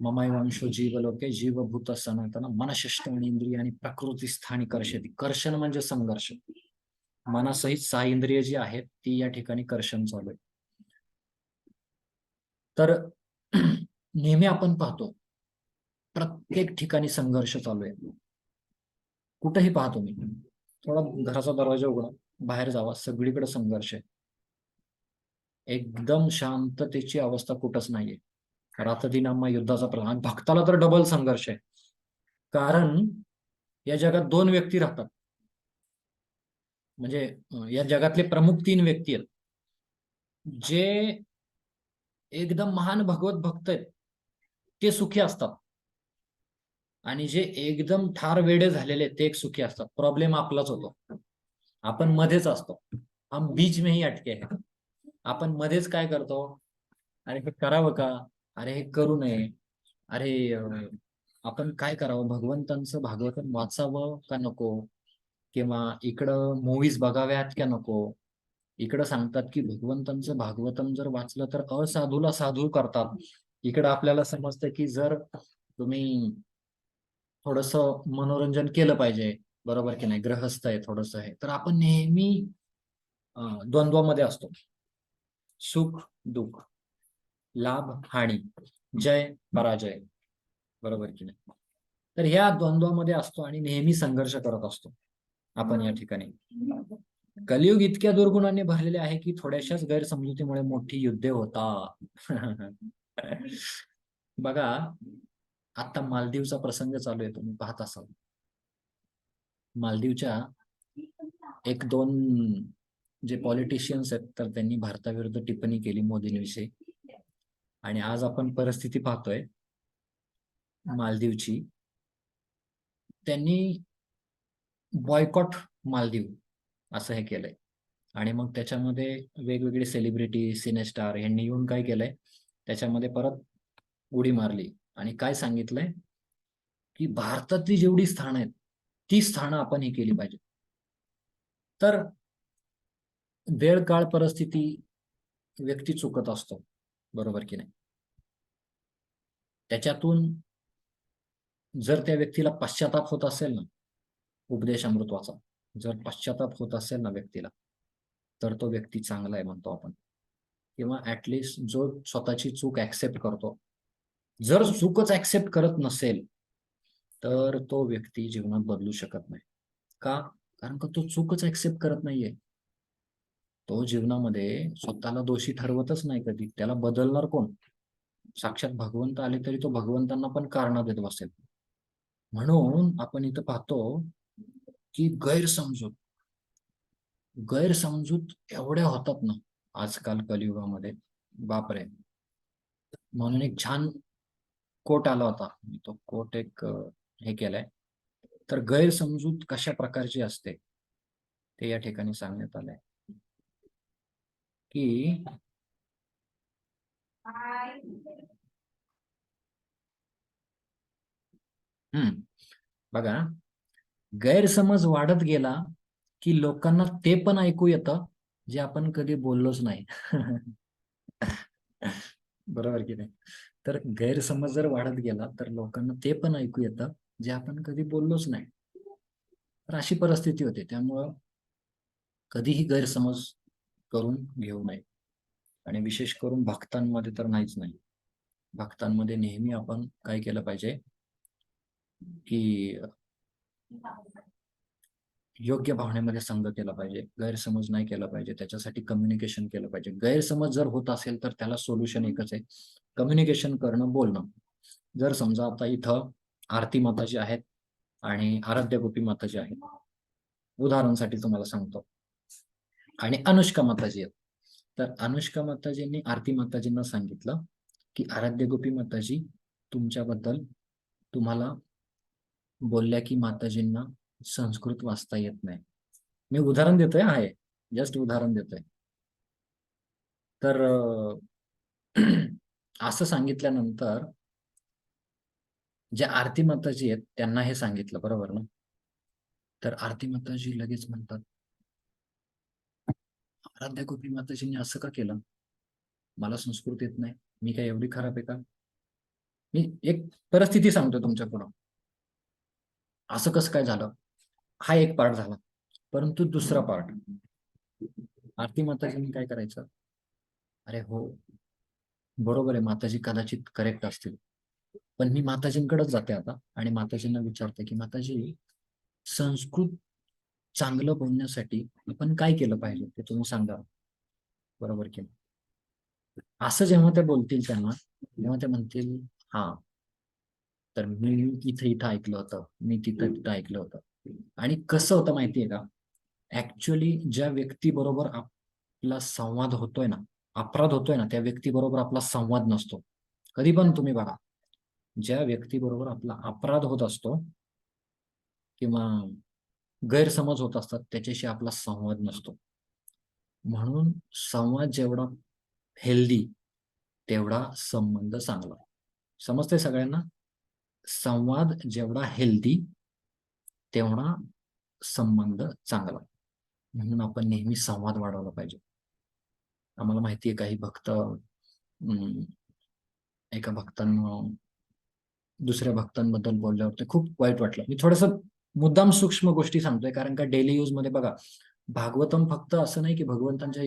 ममैवांशो जीवलोके जीवभूत सनातन मनशिष्टानी इंद्रिय आणि प्रकृती स्थानी कर्षती. कर्षण म्हणजे संघर्ष. मनासहित 6 इंद्रिय जी आहेत ती या ठिकाणी कर्षण चालू आहे. तर नेहमी आपण पाहतो प्रत्येक ठिकाणी संघर्ष चालू आहे. कुठेही पाहतो मी, थोडा घराचा दरवाजा उघडा, बाहेर जावा, सगळीकडे संघर्ष आहे. एकदम शांततेची अवस्था कुठंच नाहीये. रातदिनामा युद्धाचा प्रधान. भक्ताला तर डबल संघर्ष आहे, कारण या जगात 2 व्यक्ती राहतात. म्हणजे या जगातले प्रमुख 3 व्यक्ती आहेत. जे एकदम महान भगवत भक्त आहेत ते सुखी असतात, आणि जे एकदम ठार वेडे झालेले ते एक सुखी असतात. प्रॉब्लेम आपलाच होतो. आपण मध्येच असतो. हम बीच में ही अटके हैं. आपण मध्येच काय करतो, अरे हे करावं का, अरे हे करू नये, अरे आपण काय करावं, भगवंतांचं भागवतन वाचावं का नको, किंवा इकडं मूवीज बघाव्यात का नको. इकडं सांगतात की भगवंतांचं भागवतम जर वाचलं तर असाधूला साधू करतात. इकडं आपल्याला समजतं की जर तुम्ही थोडस मनोरंजन केलं पाहिजे, बरोबर की नाही, ग्रहस्थ आहे थोडस आहे, तर आपण नेहमी द्वंद्वामध्ये असतो. सुख दुःख, लाभ हानी, जय पराजय, बरोबर की नाही. तर ह्या द्वंद्वामध्ये असतो आणि नेहमी संघर्ष करत असतो आपण या ठिकाणी. कलियुग इतक्या दुर्गुणांनी भरलेले आहे की थोड्याशाच गैरसमजुतीमुळे मोठी युद्धे होतात. बघा, आता मालदीवचा प्रसंग चालू आहे, तुम्ही पाहत असाल. मालदीवच्या 1-2 जे पॉलिटिशियन्स आहेत तर त्यांनी भारताविरुद्ध टिप्पणी केली मोदींविषयी. आणि आज आपण परिस्थिती पाहतोय मालदीवची. त्यांनी बॉयकॉट मालदीव असं हे केलंय. आणि मग त्याच्यामध्ये वेगवेगळे सेलिब्रिटी, सिनेस्टार यांनी येऊन काय केलंय, त्याच्यामध्ये परत उडी मारली आणि काय सांगितलंय की भारतातली जेवढी स्थानं आहेत ती स्थानं आपण ही केली पाहिजे. तर वेळ काळ परिस्थिती व्यक्ती चुकत असतो, बरोबर की नाही. त्याच्यातून जर त्या व्यक्तीला पश्चाताप होत असेल ना, उपदेश अमृतवाचा जर पश्चाताप होत असेल ना व्यक्तीला, तर तो व्यक्ती चांगला आहे म्हणतो आपण. किंवा ऍटलिस्ट जो स्वतःची चूक ऍक्सेप्ट करतो. जर चूकच ऍक्सेप्ट करत नसेल तर तो व्यक्ती जीवनात बदलू शकत नाही. का? कारण का तो चूकच ऍक्सेप्ट करत नाहीये. तो जीवनामध्ये स्वतःला दोषी ठरवतच नाही कधी. त्याला बदलणार कोण? साक्षात भगवंत आले तरी तो भगवंतांना पण कारण देत बसेल. म्हणून आपण इथं पाहतो की गैरसमजूत एवढ्या होतात ना आजकाल कलियुगामध्ये, बापरे. म्हणून एक छान कोट आला होता, मी तो कोट एक हे केलाय. तर गैरसमजूत कशा प्रकारची असते ते या ठिकाणी सांगण्यात आलंय की बघा, गैरसमज वाढत गेला की लोकांना ते पण ऐकू येतं जे आपण कधी बोललोच नाही. बरोबर की नाही. तर गैरसमज जर वाढत गेला तर लोकांना ते पण ऐकू येतं जे आपण कधी बोललोच नाही. तर अशी परिस्थिती होते. त्यामुळं कधीही गैरसमज करून घेऊ नये. आणि विशेष करून भक्तांमध्ये तर नाहीच नाही. भक्तांमध्ये नेहमी आपण काय केलं पाहिजे की योग्य भावनेमध्ये संग केला पाहिजे. गैरसमज नाही केला पाहिजे. त्याच्यासाठी कम्युनिकेशन केलं पाहिजे. गैरसमज जर होत असेल तर त्याला सोल्युशन एकच आहे, कम्युनिकेशन करणं, बोलणं. जर समजा आता इथं आरती माताजी आहेत आणि आराध्य गोपी माताजी आहेत, उदाहरणासाठी तुम्हाला सांगतो, आणि अनुष्का माताजी आहेत. तर अनुष्का माताजींनी आरती माताजींना सांगितलं की आराध्य गोपी माताजी तुमच्याबद्दल तुम्हाला बोलल्या की माताजींना संस्कृत वाचता येत नाही. मी उदाहरण देतोय, आहे जस्ट उदाहरण देतोय. तर असं सांगितल्यानंतर ज्या आरती माताजी आहेत त्यांना हे सांगितलं, बरोबर ना. तर आरती माताजी लगेच म्हणतात, आराध्य गोपी माताजींनी असं का केलं? मला संस्कृत येत नाही, मी काय एवढी खराब आहे का? मी एक परिस्थिती सांगतो तुमच्या पुढं, असं कसं काय झालं. हा एक पार्ट झाला. परंतु दुसरा पार्ट, आरती माताजींनी काय करायचं, अरे हो बरोबर आहे, माताजी कदाचित करेक्ट असतील, पण मी माताजींकडेच जाते आता आणि माताजींना विचारते की माताजी, संस्कृत चांगलं बोलण्यासाठी आपण काय केलं पाहिजे ते तुम्ही सांगा, बरोबर की. असं जेव्हा ते बोलतील त्यांना, तेव्हा ते म्हणतील, हा तर मी इथं ऐकलं होतं, मी तिथं ऐकलं होतं. आणि कसं होतं माहितीये का, ऍक्च्युअली ज्या व्यक्ती बरोबर आपला संवाद होतोय ना, अपराध होतोय ना, त्या व्यक्ती बरोबर आपला संवाद नसतो. कधी पण तुम्ही बघा, ज्या व्यक्ती बरोबर आपला अपराध होत असतो किंवा गैरसमज होत असतात त्याच्याशी आपला संवाद नसतो. म्हणून संवाद जेवढा हेल्दी तेवढा संबंध चांगला. समजतंय सगळ्यांना? संवाद जेवढा हेल्दी तेवढा संबंध चांगला. म्हणून आपण नेहमी संवाद वाढवला पाहिजे. आम्हाला माहिती आहे काही भक्त, एका भक्तांना दुसऱ्या भक्तांबद्दल बोलल्यावर ते खूप वाईट वाटलं. मी थोडस मुद्दाम सूक्ष्म गोष्टी सांगतोय, कारण का डेली यूज मध्ये बघा, भागवतम फक्त असं नाही की भगवंतांच्या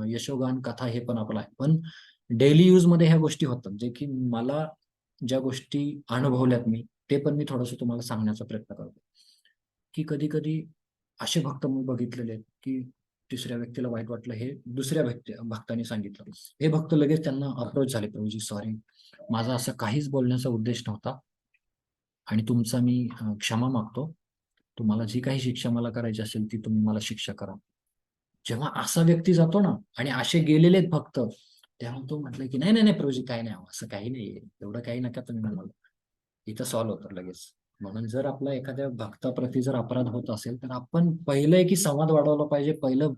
यशोगान कथा हे पण आपलं आहे, पण डेली यूज मध्ये ह्या गोष्टी होतात, जे की मला ज्या गोष्टी अनुभवल्यात मी, ते पण मी थोडस तुम्हाला सांगण्याचा प्रयत्न करतो. की कधी कधी असे भक्त मी बघितलेले आहेत की तिसऱ्या व्यक्तीला वाईट वाटलं हे दुसऱ्या भक्तांनी सांगितलं, हे भक्त लगेच त्यांना अप्रोच झाले, प्रभूजी सॉरी, माझा असं काहीच बोलण्याचा उद्देश नव्हता आणि तुमचा मी क्षमा मागतो, तुम्हाला जी काही शिक्षा मला करायची असेल ती तुम्ही मला शिक्षा करा. जेव्हा असा व्यक्ती जातो ना, आणि असे गेलेले भक्त तेव्हा तो म्हटलं की नाही नाही नाही प्रभूजी काही नाही, असं काही नाहीये, एवढं काही नका तुम्ही म्हणाल, इथं सॉल्व्ह होतं लगेच. म्हणून जर आपला एखाद्या भक्ताप्रती जर अपराध होत असेल तर आपण पहिलं आहे की संवाद वाढवला पाहिजे, पहिलं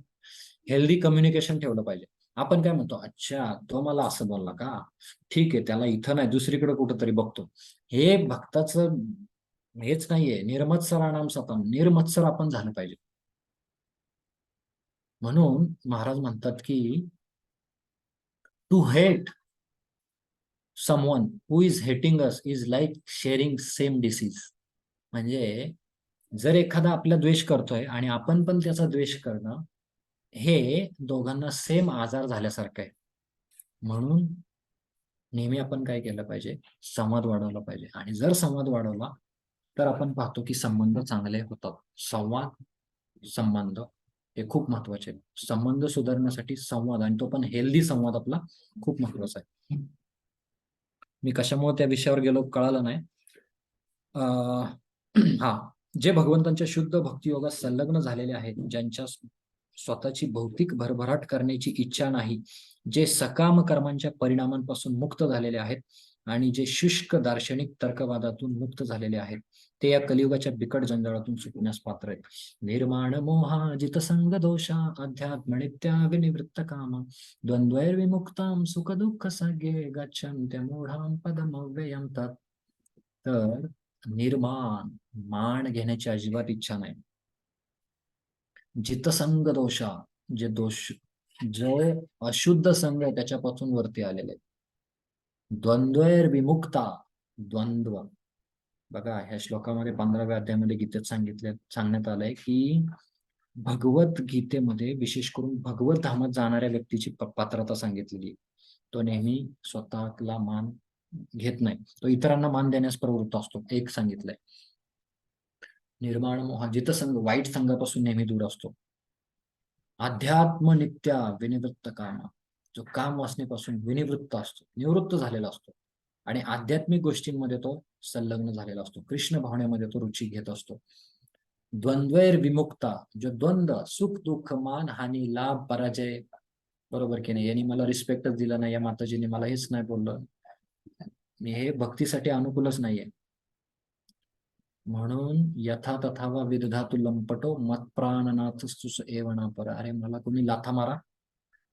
हेल्दी कम्युनिकेशन ठेवलं पाहिजे. आपण काय म्हणतो, अच्छा तो मला असं बोलला का, ठीक आहे, त्याला इथं नाही दुसरीकडे कुठंतरी बघतो. हे भक्ताचं हेच नाहीये, निर्मत्सराणाम सतम, निर्मत्सर आपण झालं पाहिजे. म्हणून महाराज म्हणतात की to hate someone who is hating us is like sharing same disease. म्हणजे जर एखादा आपला द्वेष करतोय आणि आपण पण त्याचा द्वेष करणं, हे दोघांना सेम आजार झाल्यासारखं आहे. म्हणून नेहमी आपण काय केलं पाहिजे, संवाद वाढवला पाहिजे. आणि जर संवाद वाढवला तर आपण पाहतो की संबंध चांगले होतात. संबंध हे खूप महत्वाचे आहे. संबंध सुधारण्यासाठी संवाद, आणि तो पण हेल्दी संवाद आपला खूप महत्वाचा आहे. मी कशामुळे त्या विषयावर गेलो कळालं नाही. हा, जे भगवंतांच्या शुद्ध भक्तियोगात संलग्न झालेले आहेत, ज्यांच्या स्वतःची भौतिक भरभराट करण्याची इच्छा नाही, जे सकाम कर्मांच्या परिणामांपासून मुक्त झालेले आहेत आणि जे शुष्क दार्शनिक तर्कवादातून मुक्त झालेले आहेत, ते या कलियुगाच्या बिकट जंजाळातून सुटण्यास पात्र आहेत. निर्माण मोहा जितसंग दोषा अध्यात्म नित्या विनिवृत्त काम द्वंद्वैर्विमुक्तां सुख दुःख सगे गच्छन्त्य मूढां पदमव्ययं तत्. तर निर्माण, मान घेण्याची अजिबात इच्छा नाही. जितसंग दोषा, जे दोष, जो अशुद्ध संघ आहे त्याच्यापासून वरती आलेले. द्वंद्वैर्विमुक्ता, द्वंद्व. बघा ह्या श्लोकामध्ये 15व्या अध्यायामध्ये गीतेत सांगण्यात आलंय की भगवत गीतेमध्ये विशेष करून भगवत धामात जाणाऱ्या व्यक्तीची पात्रता सांगितलेली. तो नेहमी स्वतःला मान घेत नाही, तो इतरांना मान देण्यास प्रवृत्त असतो. एक सांगितलंय. निर्माण मोहा जितसंग, वाईट संघापासून नेहमी दूर असतो. अध्यात्म नित्या विनिवृत्त काम, जो काम वासनेपासून विनिवृत्त असतो, निवृत्त झालेला असतो. आणि आध्यात्मिक गोष्टींमध्ये तो संलग्न झालेला असतो. कृष्ण भावनेमध्ये तो रुची घेत असतो. द्वंद्वैर विमुक्ता, जो द्वंद्व, सुख दुःख, मान हानी, लाभ पराजय, बरोबर की नाही, यांनी मला रिस्पेक्टच दिला नाही, या माताजीने मला हेच नाही बोललं, मी हे भक्तीसाठी अनुकूलच नाहीये. म्हणून यथा तथा वा विदधातु लंपटो मत प्राणनाथ सुस एवणा पर. अरे मला कोणी लाथा मारा,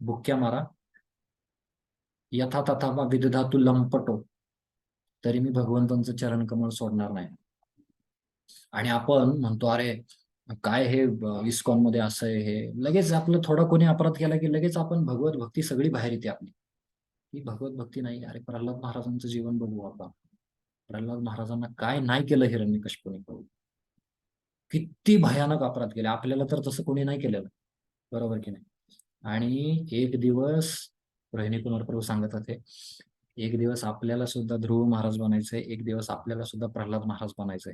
बुक्क्या मारा, यथा तथा वा विदधातु लंपटो, तरी मी भगवंतांचं चरणकमळ सोडणार नाही. आणि आपण म्हणतो अरे काय हे इस्कॉन मध्ये असं आहे, हे लगेच आपलं थोडा कोणी अपराध केला की लगेच आपण भगवत भक्ती सगळी बाहेर येते आपली. ही भगवत भक्ती नाही. अरे प्रल्हाद महाराजांचं जीवन बघू आपण. प्रल्हाद महाराजांना काय नाही केलं हिरण्यकश्यपूने, किती भयानक अपराध केले. आपल्याला तर तसं कोणी नाही केलेलं, बरोबर की नाही. आणि एक दिवस रोहिणी कुमार प्रभू सांगत होते, एक दिवस आपल्याला सुद्धा ध्रुव महाराज बनायचंय, एक दिवस आपल्याला सुद्धा प्रल्हाद महाराज बनायचंय.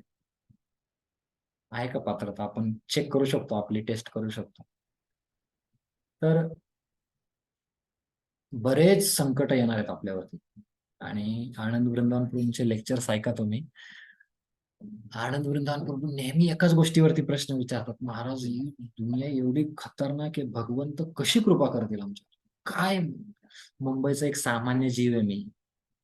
आहे का पात्रता? आपण चेक करू शकतो, आपली टेस्ट करू शकतो. तर बरेच संकट येणार आहेत आपल्यावरती. आणि आनंद वृंदावन प्रभूंचे लेक्चर्स ऐका तुम्ही. आनंद वृंदावन प्रभू नेहमी एकाच गोष्टीवरती प्रश्न विचारतात, महाराज ही दुनिया एवढी खतरनाक आहे, भगवंत कशी कृपा करतील आमच्यावर? काय, मुंबईचा एक सामान्य जीव आहे मी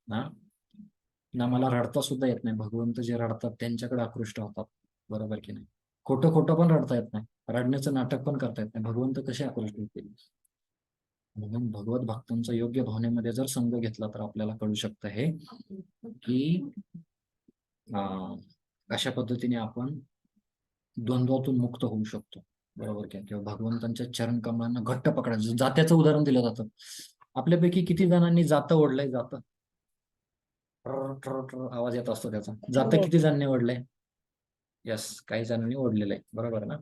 ना, मला रडता सुद्धा येत नाही. भगवंत जे रडतात त्यांच्याकडे आकृष्ट होतात, बरोबर की नाही. खोटं खोटं पण रडता येत नाही, रडण्याचं नाटक पण करता येत नाही. भगवंत कसे आकृष्ट होतील? म्हणून भगवत भक्तांचा योग्य भावनेमध्ये जर संघ घेतला तर आपल्याला कळू शकतं हे की अशा पद्धतीने आपण द्वंद्वातून मुक्त होऊ शकतो, बरोबर की. किंवा भगवंतांच्या चरण कमळांना घट्ट पकडायचं. जात्याचं उदाहरण दिलं जातं. आपल्यापैकी किती जणांनी जातं ओढलंय? जातं आवाज येत असतो त्याचा. जातं किती जणांनी ओढलंय? यस, काही जणांनी ओढलेलं आहे, बरोबर ना.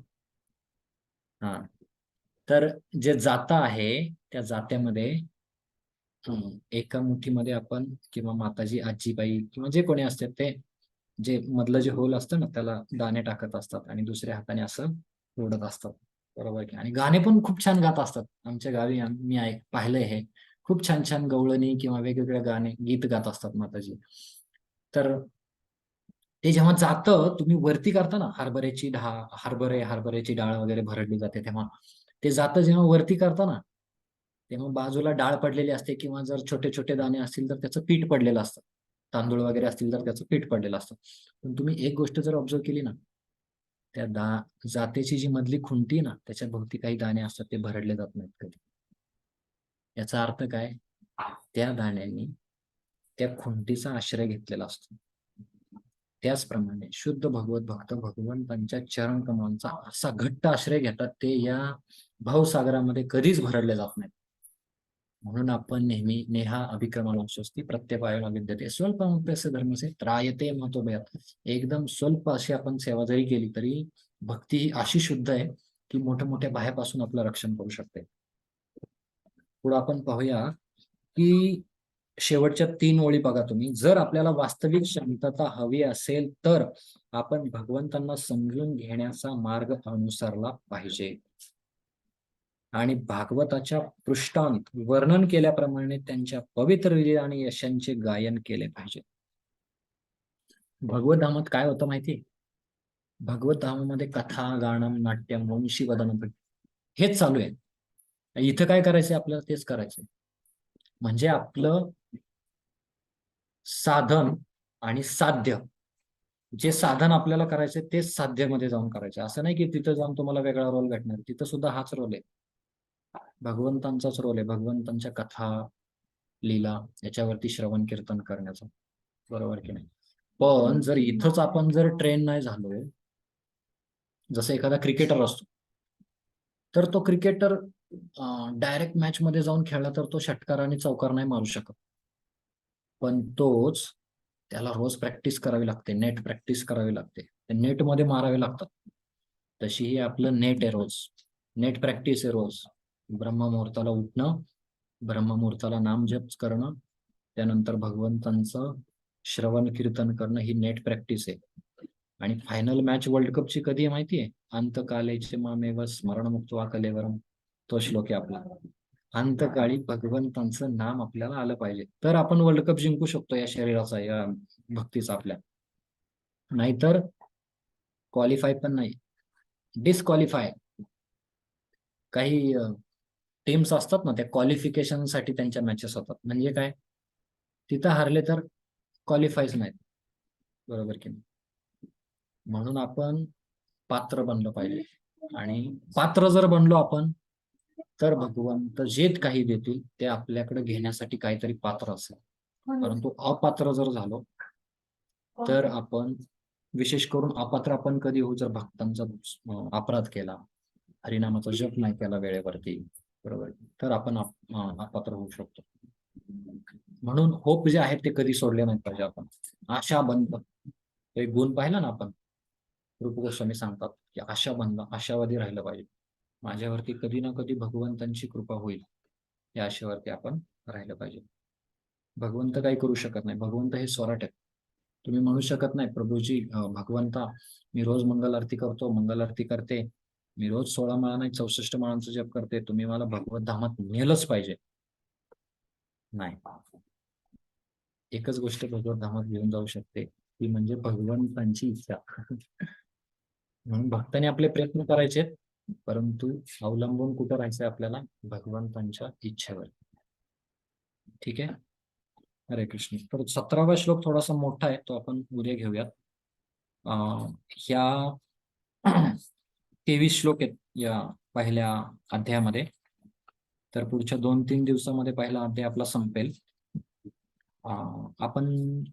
हा, तर जे जाता आहे त्या जात्यामध्ये एका मुठीमध्ये आपण किंवा माताजी, आजीबाई किंवा जे कोणी असतात ते, जे मधलं जे होल असतं ना त्याला दाणे टाकत असतात आणि दुसऱ्या हाताने असं ओढत असतात, बरोबर की. आणि गाणे पण खूप छान गात असतात. आमच्या गावी मी पाहिलंय हे, खूप छान छान गवळणी किंवा वेगवेगळे गाणे, गीत गात असतात माताजी. तर ते जेव्हा जातं, तुम्ही वरती करता ना, हरभऱ्याची डाळ वगैरे भरडली जाते, तेव्हा ते जातं जेव्हा वरती करता ना, तेव्हा बाजूला डाळ पडलेली असते किंवा जर छोटे छोटे दाणे असतील तर त्याचं पीठ पडलेलं असतं. तांदूळ वगैरे असतील तर त्याचं पीठ पडलेलं असतं. पण तुम्ही एक गोष्ट जर ऑब्झर्व केली ना, त्या जातेची जी मधली खुंटी ना त्याच्या भोवती काही दाणे असतात ते भरडले जात नाहीत कधी. याचा अर्थ काय? त्या दाण्यांनी त्या खुंटीचा आश्रय घेतलेला असतो. त्याचप्रमाणे शुद्ध भगवत भक्त भगवंतांच्या चरण कमळांचा असा घट्ट आश्रय घेतात ते या भावसागरामध्ये कधीच भरडले जात नाहीत. म्हणून आपण नेहमी नेहा अभिक्रमणाशस्ती प्रत्यपायन विद्यते स्वल्पमप्यस्य धर्मसे त्रायते महत्वभयात. एकदम स्वल्प अशी आपण सेवा जरी केली तरी भक्ती ही अशी शुद्ध आहे की मोठ्या मोठ्या भयापासून आपलं रक्षण करू शकते. पुढे आपण पाहूया की शेवटच्या 3 ओळी बघा तुम्ही. जर आपल्याला वास्तविक शांतता हवी असेल तर आपण भगवंतांना समजून घेण्याचा मार्ग अनुसरला पाहिजे आणि भागवताच्या पृष्ठांत वर्णन केल्याप्रमाणे त्यांच्या पवित्र लीला आणि यशांचे गायन केले पाहिजे. भगवत धामात काय होतं माहिती? भगवत धामामध्ये कथा, गाणं, नाट्यम, वंशी वदन हेच चालू आहे. इथं काय करायचंय आपल्याला? तेच करायचंय. म्हणजे आपलं साधन आणि साध्य, जे साधन आपल्याला करायचंय तेच साध्यमध्ये जाऊन करायचे. असं नाही की तिथं जाऊन तुम्हाला वेगळा रोल भेटणार. तिथं सुद्धा हाच रोल आहे, भगवंतांचाच रोल आहे. भगवंतांच्या कथा, लीला याच्यावरती श्रवण कीर्तन करण्याचा, बरोबर की नाही? पण जर इथंच आपण जर ट्रेन नाही झालो, जसं एखादा क्रिकेटर असतो तर तो क्रिकेटर डायरेक्ट मॅच मध्ये जाऊन खेळला तर तो षटकार आणि चौकार नाही मारू शकत. पण तोच त्याला रोज प्रॅक्टिस करावी लागते, नेट प्रॅक्टिस करावी लागते, नेट मध्ये मारावे लागतात. तशी ही आपलं नेट आहे रोज, नेट प्रॅक्टिस आहे रोज. ब्रह्ममुहूर्ताला उठणं, ब्रह्ममुहूर्ताला नाम जप करणं, त्यानंतर भगवंतांचं श्रवण कीर्तन करणं ही नेट प्रॅक्टिस आहे. आणि फायनल मॅच वर्ल्ड कपची कधी आहे माहितीये? अंतकालेचे मामेव स्मरणमुक्त्वा कलेवरम, तो श्लोक आहे आपला. अंतकाळी भगवंतांचं नाम आपल्याला आलं पाहिजे तर आपण वर्ल्ड कप जिंकू शकतो या शरीराचा, या भक्तीचा आपल्या. नाहीतर क्वालिफाय पण नाही, डिस्क्वालिफाय. काही टीम्स असतात ना, त्या क्वालिफिकेशन साठी त्यांच्या मॅचेस होतात. म्हणजे काय? तिथं हारले तर क्वालिफायच नाहीत, बरोबर की नाही? म्हणून आपण पात्र बनलं पाहिजे. आणि पात्र जर बनलो आपण तर भगवंत जे काही देतील ते आपल्याकडे घेण्यासाठी काहीतरी पात्र असेल. परंतु अपात्र जर झालो तर आपण, विशेष करून अपात्र आपण कधी होऊ? जर भक्तांचा अपराध केला, हरिनामाचा जप नाही केला वेळेवरती, बरोबर, तर आपण अपात्र होऊ शकतो. म्हणून होप जे आहेत ते कधी सोडले नाही पाहिजे आपण. आशाबंध एक गुण पाहिला ना आपण, रूप गोस्वामी सांगतात की आशाबंध, आशावादी राहिलं पाहिजे. माझ्यावरती कधी ना कधी भगवंतांची कृपा होईल या आशेवरती आपण राहिलं पाहिजे. भगवंत काही करू शकत नाही, भगवंत हे स्वराट आहे. तुम्ही म्हणू शकत नाही प्रभूजी भगवंता मी रोज मंगल आरती करतो, मंगल आरती करते, मी रोज 16 माळा नाही 64 माळांचा जप करते, तुम्ही मला भगवत धामात नेलंच पाहिजे. नाही, एकच गोष्ट भगवत धामात घेऊन जाऊ शकते, ती म्हणजे भगवंतांची इच्छा. म्हणून भक्ताने आपले प्रयत्न करायचे, परंतु अवलंबून कुठं राहायचंय आपल्याला? भगवंतांच्या इच्छेवर. ठीक आहे. हरे कृष्ण. तर 17वा श्लोक थोडासा मोठा आहे, तो आपण उद्या घेऊयात. ह्या 23 श्लोक आहेत या पहिल्या अध्यायामध्ये. तर पुढच्या 2-3 दिवसामध्ये पहिला अध्याय आपला संपेल. आपण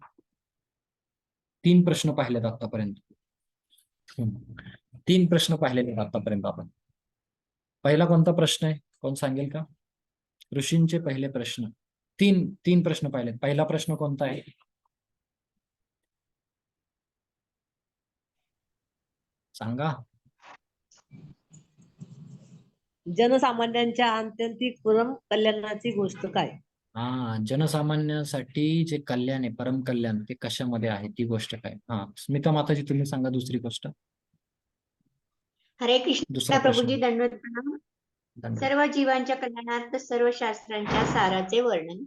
3 प्रश्न पाहिलेत आतापर्यंत. 3 प्रश्न पाहिलेले आतापर्यंत आपण. पहिला कोणता प्रश्न आहे? कोण सांगेल का? ऋषींचे पहिले प्रश्न, 3 प्रश्न पाहिलेत. पहिला प्रश्न कोणता आहे? सांगा. जनसामान्यांच्या आत्यंतिक परम कल्याणाची गोष्ट काय? जनसामान्यासाठी जे कल्याण आहे, परम कल्याण, ते कशामध्ये आहे? ती गोष्ट काय? स्मिता माताजी तुम्ही सांगा दुसरी गोष्ट. हरे कृष्ण दुसरा प्रश्न. प्रभूजी, दंडवत प्रणाम. दंडवत. सर्व जीवांच्या कल्याणार्थ सर्व शास्त्रांच्या साराचे वर्णन.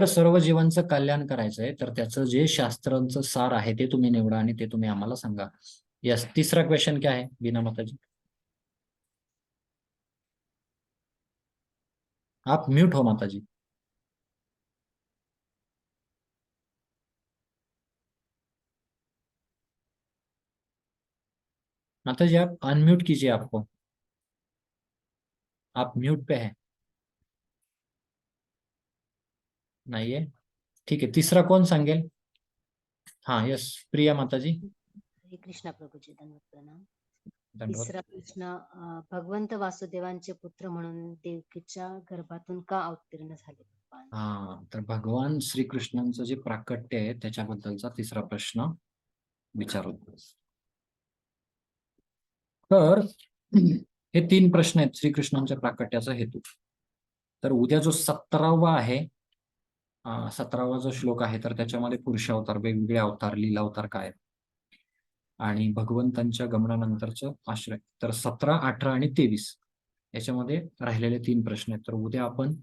सर्व जीवांचं कल्याण करायचंय तर त्याचं जे शास्त्रांचं सार आहे ते तुम्ही निवडा आणि ते तुम्ही आम्हाला सांगा. यस, तीसरा क्वेश्चन क्या है बीना माताजी? आप म्यूट हो माता जी। माता जी आप अनम्यूट कीजिए आपको, आप म्यूट पे हैं। नहीं है, ठीक है। तिसरा कोण सांगेल? हाँ यस, प्रिया माता जी। हरे कृष्णा प्रभूजी, दंडवत प्रणाम. दंडवत. तिसरा प्रश्न, भगवंत वासुदेवांचे पुत्र म्हणून देवकीच्या गर्भातून का अवतीर्ण झाले भगवान? हा, तर भगवान श्रीकृष्णांचं जे प्राकट्य आहे त्याच्याबद्दलचा तिसरा प्रश्न विचारू. तर हे 3 प्रश्न आहेत श्रीकृष्णांच्या प्राकट्याचा हेतू. तर उद्या जो 17वा आहे, 17वा जो श्लोक आहे, तर त्याच्यामध्ये पुरुष अवतार, वेगवेगळे अवतार, लीला अवतार काय आहेत आणि भगवंतांच्या गमनानंतरचं आश्रय. तर 17, 18 आणि 23 याच्यामध्ये राहिलेले 3 प्रश्न आहेत. तर उद्या आपण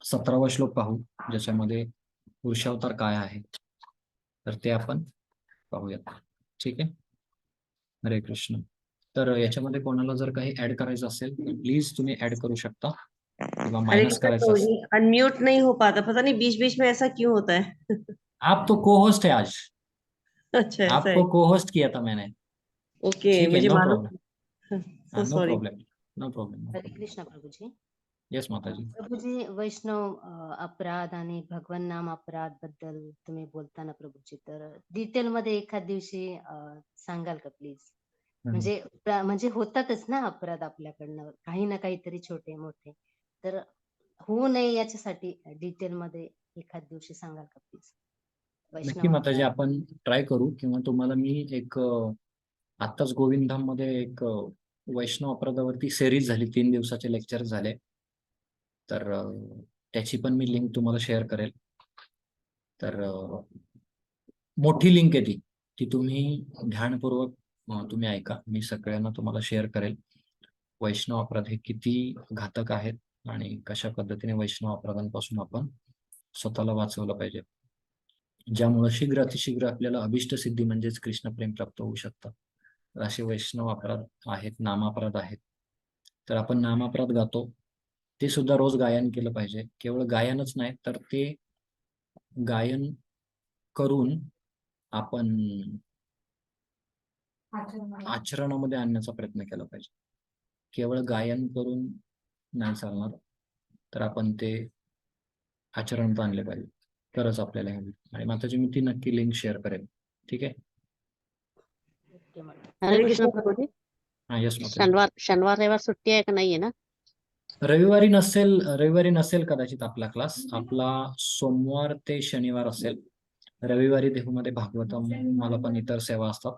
17वा श्लोक पाहू, ज्याच्यामध्ये पुरुषावतार काय आहे, तर ते आपण पाहूयात. ठीक आहे. हरे कृष्ण. तर याच्यामध्ये कोणाला जर काही ऍड करायचं असेल तर प्लीज तुम्ही ऍड करू शकता, किंवा हरे मायनस कृष्णा करायचं प्रभु असेल. जी, अनम्यूट नहीं हो पाता, पता नहीं बीच बीच में ऐसा क्यों होता है. आप तो को होस्ट है आज, अच्छा ऐसा है. आपको को होस्ट किया था मैंने. ओके, ठीक है, मुझे नो मालूम. Problem, so no sorry. Problem, no problem. Hare Krishna Prabhuji. Yes माता जी. प्रभूजी, वैष्णव अपराध आणि भगवान नाम अपराध बद्दल तुम्ही बोलताना प्रभूजी, तर डिटेल मध्ये एखाद दिवशी सांगाल का प्लीज? म्हणजे म्हणजे होतातच ना अपराध आपल्याकडनं, काही ना काहीतरी छोटे मोठे, तर होऊ नये याच्यासाठी डिटेल मध्ये एखाद दिवशी सांगाल का प्लीज? नक्की माताजी, आपण ट्राय करू, किंवा तुम्हाला मी एक आत्ताच गोविंदधाम मध्ये एक वैष्णव अपराधावरती सिरीज झाली, 3 दिवसाचे लेक्चर झाले, तर त्याची पण मी लिंक तुम्हाला शेअर करेल. तर मोठी लिंक आहे ती तुम्ही ध्यानपूर्वक तुम्ही ऐका. मी सगळ्यांना तुम्हाला शेअर करेल वैष्णव अपराध हे किती घातक आहेत आणि कशा पद्धतीने वैष्णव अपराधांपासून आपण स्वतःला वाचवलं पाहिजे, ज्यामुळे शीघ्र अतिशीघ्र आपल्याला अभिष्ट सिद्धी म्हणजेच कृष्ण प्रेम प्राप्त होऊ शकतं. तर असे वैष्णव अपराध आहेत, नामापराध आहेत. तर आपण नामापराध गातो, ते सुद्धा रोज गायन केलं पाहिजे. केवळ गायनच नाही, तर ते गायन करून आपण आचरणामध्ये आणण्याचा प्रयत्न केला पाहिजे. केवळ गायन करून नाही चालणार, तर आपण ते आचरणात आणले पाहिजे, तरच आपल्याला हे होईल. आणि माताजी मी ती नक्की लिंक शेअर करेन. ठीक आहे. हरे कृष्ण प्रभूजी. हा यस माताजी. शनिवार रविवार सुट्टी आहे का नाहीये ना? रविवारी नसेल कदाचित आपला क्लास. आपला सोमवार ते शनिवार असेल. रविवारी देहूमध्ये भागवतम, मला पण इतर सेवा असतात,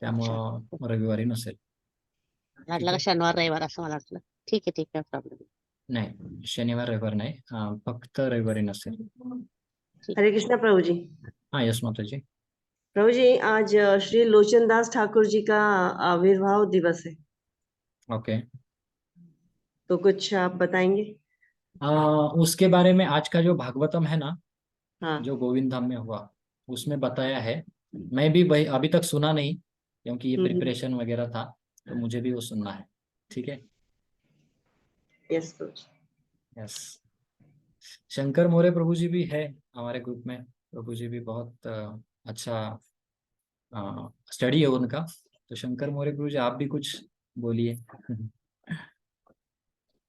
त्यामुळं रविवारी नसेल. वाटलं का शनिवार रविवार असं मला वाटलं. ठीक आहे प्रॉब्लेम नाही, शनिवार रविवार नाही, फक्त रविवारी नसेल. हरे कृष्णा प्रभु जी. हाँ यस माताजी. प्रभु जी, आज श्री लोचनदास ठाकुर जी का आविर्भाव दिवस है. ओके. तो कुछ आप बताएंगे? उसके बारे में आज का जो भागवतम है ना, हाँ. जो गोविंद धाम में हुआ, उसमें बताया है. मैं भी भाई अभी तक सुना नहीं, क्योंकि ये प्रिपरेशन वगैरह था, तो मुझे भी वो सुनना है. ठीक है. यस प्रभु जी. यस. शंकर मोरे प्रभु जी भी है हमारे ग्रुप में. प्रभु जी भी बहुत अच्छा स्टडी है उनका. तो शंकर मोरे प्रभु जी, आप भी कुछ बोलिए.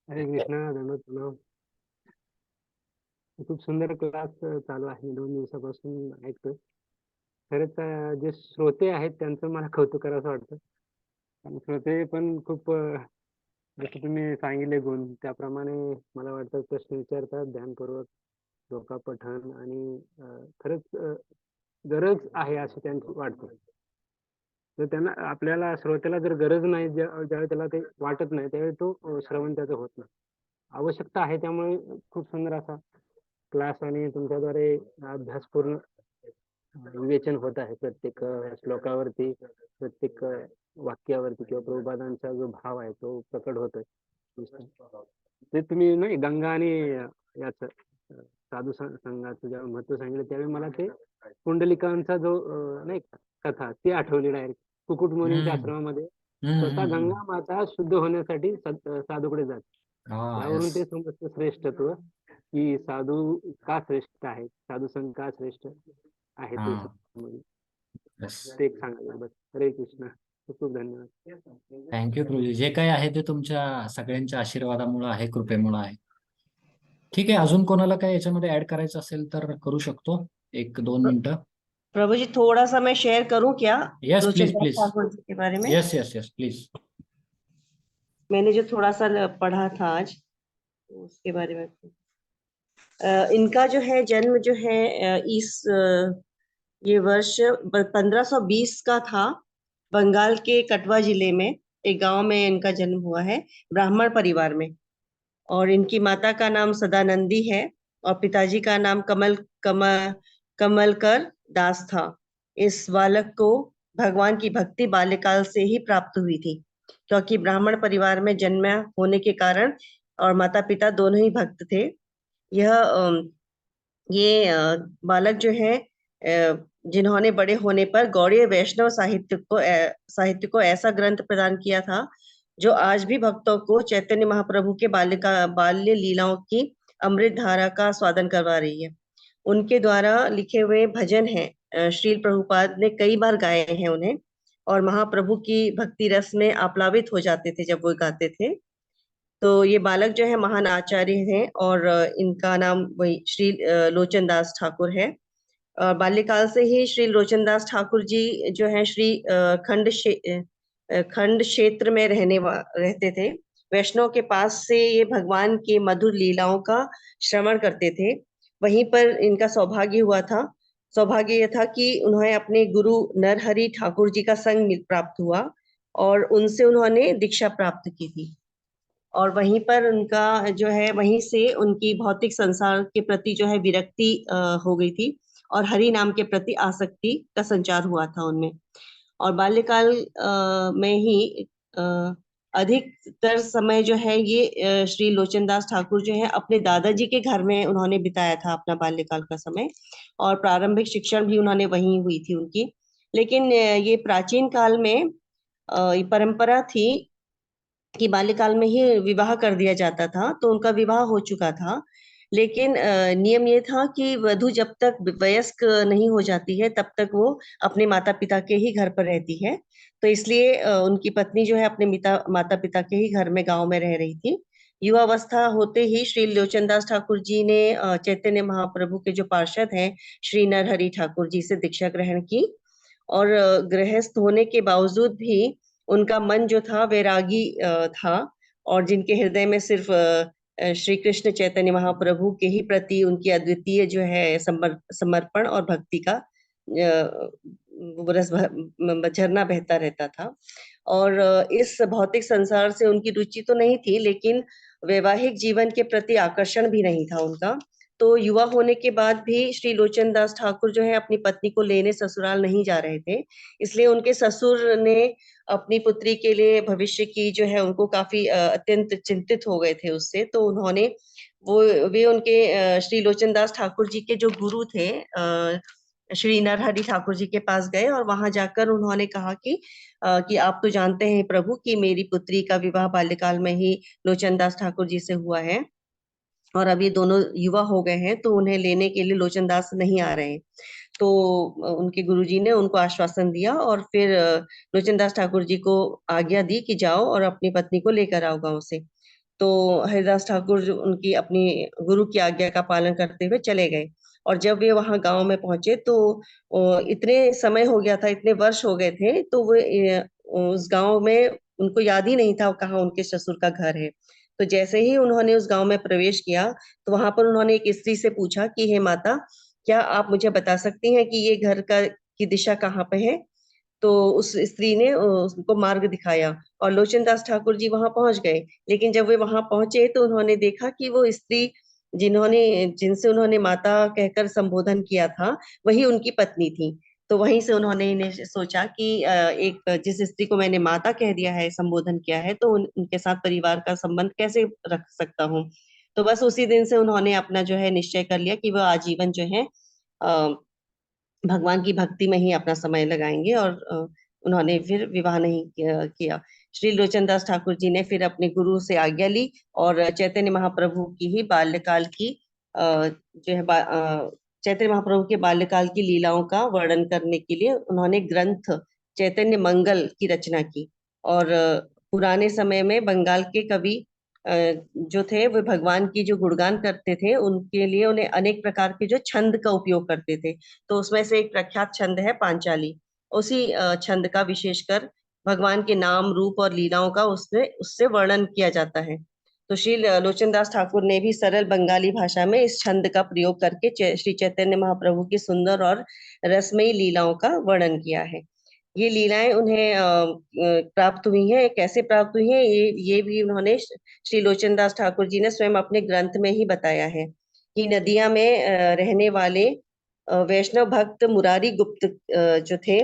हरे कृष्णा, दंडवत प्रणाम. खूप सुंदर क्लास चालू आहे, 2 दिवसापासून ऐकतोय. खरंच जे श्रोते आहेत त्यांचं मला कौतुक करावंसं वाटतं. कारण श्रोते पण खूप जसं तुम्ही सांगितले गुण, त्याप्रमाणे मला वाटतं प्रश्न विचारतात, ध्यानपूर्वक डोका पठण, आणि खरंच गरज आहे असं त्यांचं वाटतं. तर त्यांना, आपल्याला श्रोत्याला जर गरज नाही, ज्यावेळी त्याला ते वाटत नाही, त्यावेळी तो श्रवण त्याचं होत नाही. आवश्यकता आहे, त्यामुळे खूप सुंदर असा क्लास आणि तुमच्याद्वारे अभ्यासपूर्ण विवेचन होत आहे. प्रत्येक श्लोकावरती, प्रत्येक वाक्यावरती किंवा प्रभुपादांचा जो भाव आहे तो प्रकट होतोय. ते तुम्ही नाही गंगा आणि याचं साधू संघाचं जेव्हा महत्व सांगितलं, त्यावेळी मला ते पुंडलिकांचा जो नाही कथा ती आठवली डायरेक्ट. कुकुट मुनींच्या आश्रमामध्ये स्वतः गंगा माता शुद्ध होण्यासाठी साधूकडे जाते, यावरून ते समजतं श्रेष्ठत्व, की साधू का श्रेष्ठ आहे, साधू संघ का श्रेष्ठ आहे ते ते एक सांगायला बस. हरे कृष्ण. खूप खूप धन्यवाद. थँक्यू प्रभूजी. जे काही आहे ते तुमच्या सगळ्यांच्या आशीर्वादामुळे आहे, कृपेमुळे आहे. ठीक आहे, अजून कोणाला काय याच्यामध्ये ऍड करायचं असेल तर करू शकतो. 1-2 मिनिटं. प्रभु जी थोड़ा सा मैं शेयर करूं क्या yes please Lochandas please. Thakur ji के बारे में? Yes yes yes please. मैंने जो थोड़ा सा पढ़ा था आज उसके बारे में। इनका जो है जन्म जो है ये वर्ष 1520 का था। बंगाल के कटवा जिले में एक गांव में इनका जन्म हुआ है, ब्राह्मण परिवार में। और इनकी माता का नाम सदानंदी है और पिताजी का नाम कमलकर दास था। इस बालक को भगवान की भक्ति बाल्यकाल से ही प्राप्त हुई थी, क्योंकि ब्राह्मण परिवार में जन्म होने के कारण और माता पिता दोनों ही भक्त थे। ये बालक जो है जिन्होंने बड़े होने पर गौड़ीय वैष्णव साहित्य को ऐसा ग्रंथ प्रदान किया था जो आज भी भक्तों को चैतन्य महाप्रभु के बाल्य लीलाओं की अमृत धारा का स्वादन करवा रही है। उनके द्वारा लिखे हुए भजन हैं, श्रील प्रभुपाद ने कई बार गाए हैं उन्हें, और महाप्रभु की भक्ति रस में आप्लावित हो जाते थे जब वो गाते थे। तो ये बालक जो है महान आचार्य हैं और इनका नाम वही श्री लोचनदास ठाकुर है। बाल्यकाल से ही श्री लोचनदास ठाकुर जी जो है श्री खंड क्षेत्र में रहते थे। वैष्णव के पास से ये भगवान के मधुर लीलाओं का श्रवण करते थे। वहीं पर इनका सौभाग्य यह था कि उन्हें अपने गुरु नरहरि ठाकुर जी का संग प्राप्त हुआ और उनसे उन्होंने दीक्षा प्राप्त की थी। और वहीं पर उनका जो है वहीं से उनकी भौतिक संसार के प्रति जो है विरक्ति हो गई थी और हरि नाम के प्रति आसक्ति का संचार हुआ था उनमें। और बाल्यकाल में ही अधिकतर समय जो है ये श्री लोचनदास ठाकुर जो है अपने दादाजी के घर में उन्होंने बिताया था अपना बाल्यकाल का समय, और प्रारंभिक शिक्षण भी उन्होंने वहीं हुई थी उनकी। लेकिन ये प्राचीन काल में परंपरा थी कि बाल्यकाल में ही विवाह कर दिया जाता था, तो उनका विवाह हो चुका था। लेकिन नियम ये था कि वधू जब तक वयस्क नहीं हो जाती है तब तक वो अपने माता पिता के ही घर पर रहती है। तो इसलिए उनकी पत्नी जो है अपने माता पिता के ही घर में गांव में रह रही थी। युवावस्था होते ही श्री लोचनदास ठाकुर जी ने चैतन्य महाप्रभु के जो पार्षद हैं श्री नरहरि ठाकुर जी से दीक्षा ग्रहण की। और गृहस्थ होने के बावजूद भी उनका मन जो था वैरागी था, और जिनके हृदय में सिर्फ श्री कृष्ण चैतन्य महाप्रभु के ही प्रति उनकी अद्वितीय जो है समर्पण और भक्ति का रस झरना बहता रहता था। और इस भौतिक संसार से उनकी रुचि तो नहीं थी, लेकिन वैवाहिक जीवन के प्रति आकर्षण भी नहीं था उनका। तो युवा होने के बाद भी श्री लोचनदास ठाकुर जो है अपनी पत्नी को लेने ससुराल नहीं जा रहे थे, इसलिए उनके ससुर ने अपनी पुत्री के लिए भविष्य की जो है उनको काफी अत्यंत चिंतित हो गए थे उससे। तो उन्होंने वे उनके श्री लोचनदास ठाकुर जी के जो गुरु थे श्री नरहरि ठाकुर जी के पास गए और वहां जाकर उन्होंने कहा कि आप तो जानते हैं प्रभु कि मेरी पुत्री का विवाह बाल्यकाल में ही लोचनदास ठाकुर जी से हुआ है और अभी दोनों युवा हो गए हैं, तो उन्हें लेने के लिए लोचनदास नहीं आ रहे हैं। तो उनके गुरुजी ने उनको आश्वासन दिया और फिर लोचनदास ठाकुर जी को आज्ञा दी कि जाओ और अपनी पत्नी को लेकर आओ गांव से। तो हरिदास ठाकुर उनकी अपनी गुरु की आज्ञा का पालन करते हुए चले गए। और जब वे वहां गांव में पहुंचे तो इतने समय हो गया था, इतने वर्ष हो गए थे, तो वे उस गांव में उनको याद ही नहीं था कहाँ उनके ससुर का घर है। तो जैसे ही उन्होंने उस गांव में प्रवेश किया तो वहां पर उन्होंने एक स्त्री से पूछा कि हे माता, क्या आप मुझे बता सकती हैं कि ये घर की दिशा कहाँ पे है? तो उस स्त्री ने उसको मार्ग दिखाया और लोचनदास ठाकुर जी वहां पहुंच गए। लेकिन जब वे वहां पहुंचे तो उन्होंने देखा कि वो स्त्री जिनसे उन्होंने माता कहकर संबोधन किया था वही उनकी पत्नी थी। तो वहीं से उन्होंने सोचा कि एक जिस स्त्री को मैंने माता कह दिया है, संबोधन किया है, तो उनके साथ परिवार का संबंध कैसे रख सकता हूँ। तो बस उसी दिन से उन्होंने अपना जो है निश्चय कर लिया कि वह आजीवन जो है भगवान की भक्ति में ही अपना समय लगाएंगे और उन्होंने फिर विवाह नहीं किया। श्री लोचनदास ठाकुर जी ने फिर अपने गुरु से आज्ञा ली और चैतन्य महाप्रभु की ही बाल्यकाल की चैतन्य महाप्रभु के बाल्यकाल की लीलाओं का वर्णन करने के लिए उन्होंने ग्रंथ चैतन्य मंगल की रचना की। और पुराने समय में बंगाल के कवि जो थे वो भगवान की जो गुणगान करते थे उनके लिए उन्हें अनेक प्रकार के जो छंद का उपयोग करते थे। तो उसमें से एक प्रख्यात छंद है पांचाली। उसी छंद का विशेषकर भगवान के नाम रूप और लीलाओं का उससे वर्णन किया जाता है। तो श्री लोचनदास ठाकुर ने भी सरल बंगाली भाषा में इस छंद का प्रयोग करके श्री चैतन्य महाप्रभु की सुंदर और रसमयी लीलाओं का वर्णन किया है। ये लीलाएं उन्हें प्राप्त हुई हैं, कैसे प्राप्त हुई हैं, ये भी उन्होंने श्री लोचनदास ठाकुर जी ने स्वयं अपने ग्रंथ में ही बताया है कि नदिया में रहने वाले वैष्णव भक्त मुरारी गुप्त जो थे,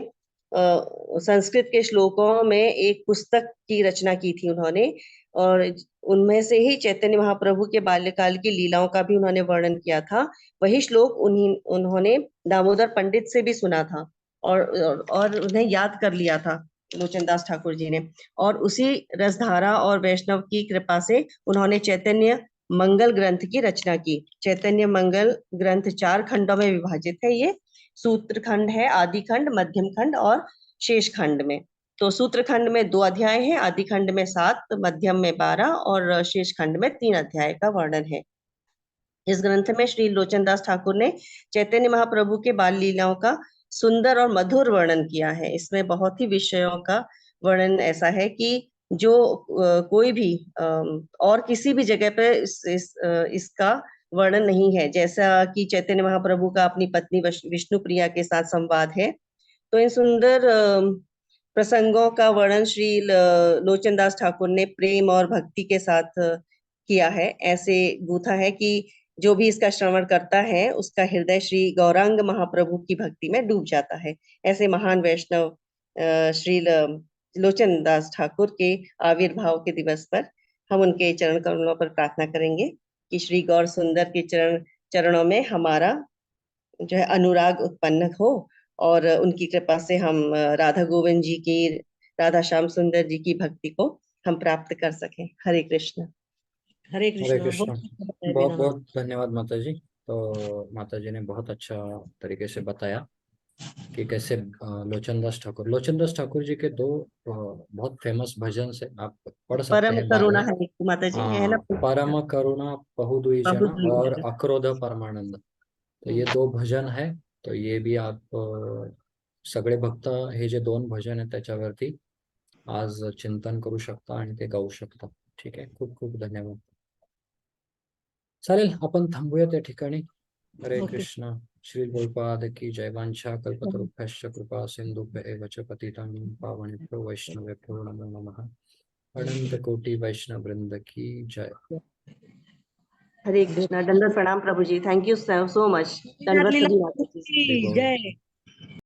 संस्कृत के श्लोकों में एक पुस्तक की रचना की थी उन्होंने, और उनमें से ही चैतन्य महाप्रभु के बाल्यकाल की लीलाओं का भी उन्होंने वर्णन किया था। वही श्लोक उन्होंने दामोदर पंडित से भी सुना था और उन्हें याद कर लिया था लोचनदास ठाकुर जी ने, और उसी रसधारा और वैष्णव की कृपा से उन्होंने चैतन्य मंगल ग्रंथ की रचना की। चैतन्य मंगल ग्रंथ 4 खंडों में विभाजित है। ये सूत्र खंड है, आदि खंड, मध्यम खंड और शेष खंड में। तो सूत्र खंड में 2 अध्याय हैं, आदि खंड में 7, मध्यम में 12 और शेष खंड में 3 अध्याय का वर्णन है। इस ग्रंथ में श्री लोचनदास ठाकुर ने चैतन्य महाप्रभु के बाल लीलाओं का सुंदर और मधुर वर्णन किया है। इसमें बहुत ही विषयों का वर्णन ऐसा है कि जो कोई भी और किसी भी जगह पर इसका वर्णन नहीं है। जैसा कि चैतन्य महाप्रभु का अपनी पत्नी विष्णु प्रिया के साथ संवाद है, तो इन सुंदर प्रसंगों का वर्णन श्री लोचनदास ठाकुर ने प्रेम और भक्ति के साथ किया है। ऐसे गूथा है कि जो भी इसका श्रवण करता है उसका हृदय श्री गौरांग महाप्रभु की भक्ति में डूब जाता है। ऐसे महान वैष्णव श्री लोचनदास ठाकुर के आविर्भाव के दिवस पर हम उनके चरण कमलों पर प्रार्थना करेंगे कि श्री गौर सुंदर के चरणों में हमारा जो है अनुराग उत्पन्न हो और उनकी कृपा से हम राधा गोविंद जी की, राधा श्याम सुंदर जी की भक्ति को हम प्राप्त कर सकें। हरे कृष्ण। हरे कृष्ण। बहुत बहुत धन्यवाद माता जी। तो माता जी ने बहुत अच्छा तरीके से बताया कि कैसे लोचनदास ठाकुर जी के 2 बहुत फेमस भजन से आप पढ़ सकते परम हैं। करुणा है माता जी, है ना, परम करुणा बहुद्वी जन और अक्रोध परमानंद। तो ये 2 भजन है। तो ये भी आप सगळे भक्त हे जे 2 भजन आहे त्याच्यावरती आज चिंतन करू शकता आणि ते गाऊ शकता। ठीक आहे, खूप खूप धन्यवाद। चालेल, आपण थांबूया त्या ठिकाणी। हरे कृष्ण। श्री गुरुपाद की जय। वांछा कल्पतरुभ्यश्च कृपा सिंधुभ्यैव च पतितानां पावनेभ्यो वैष्णवेभ्यो नमो नमः। अनंत कोटि वैष्णव वृंद की जय। हरे कृष्णा। दंडवत प्रणाम प्रभु जी। Thank you so much. धन्यवाद सभी माता जी। जय।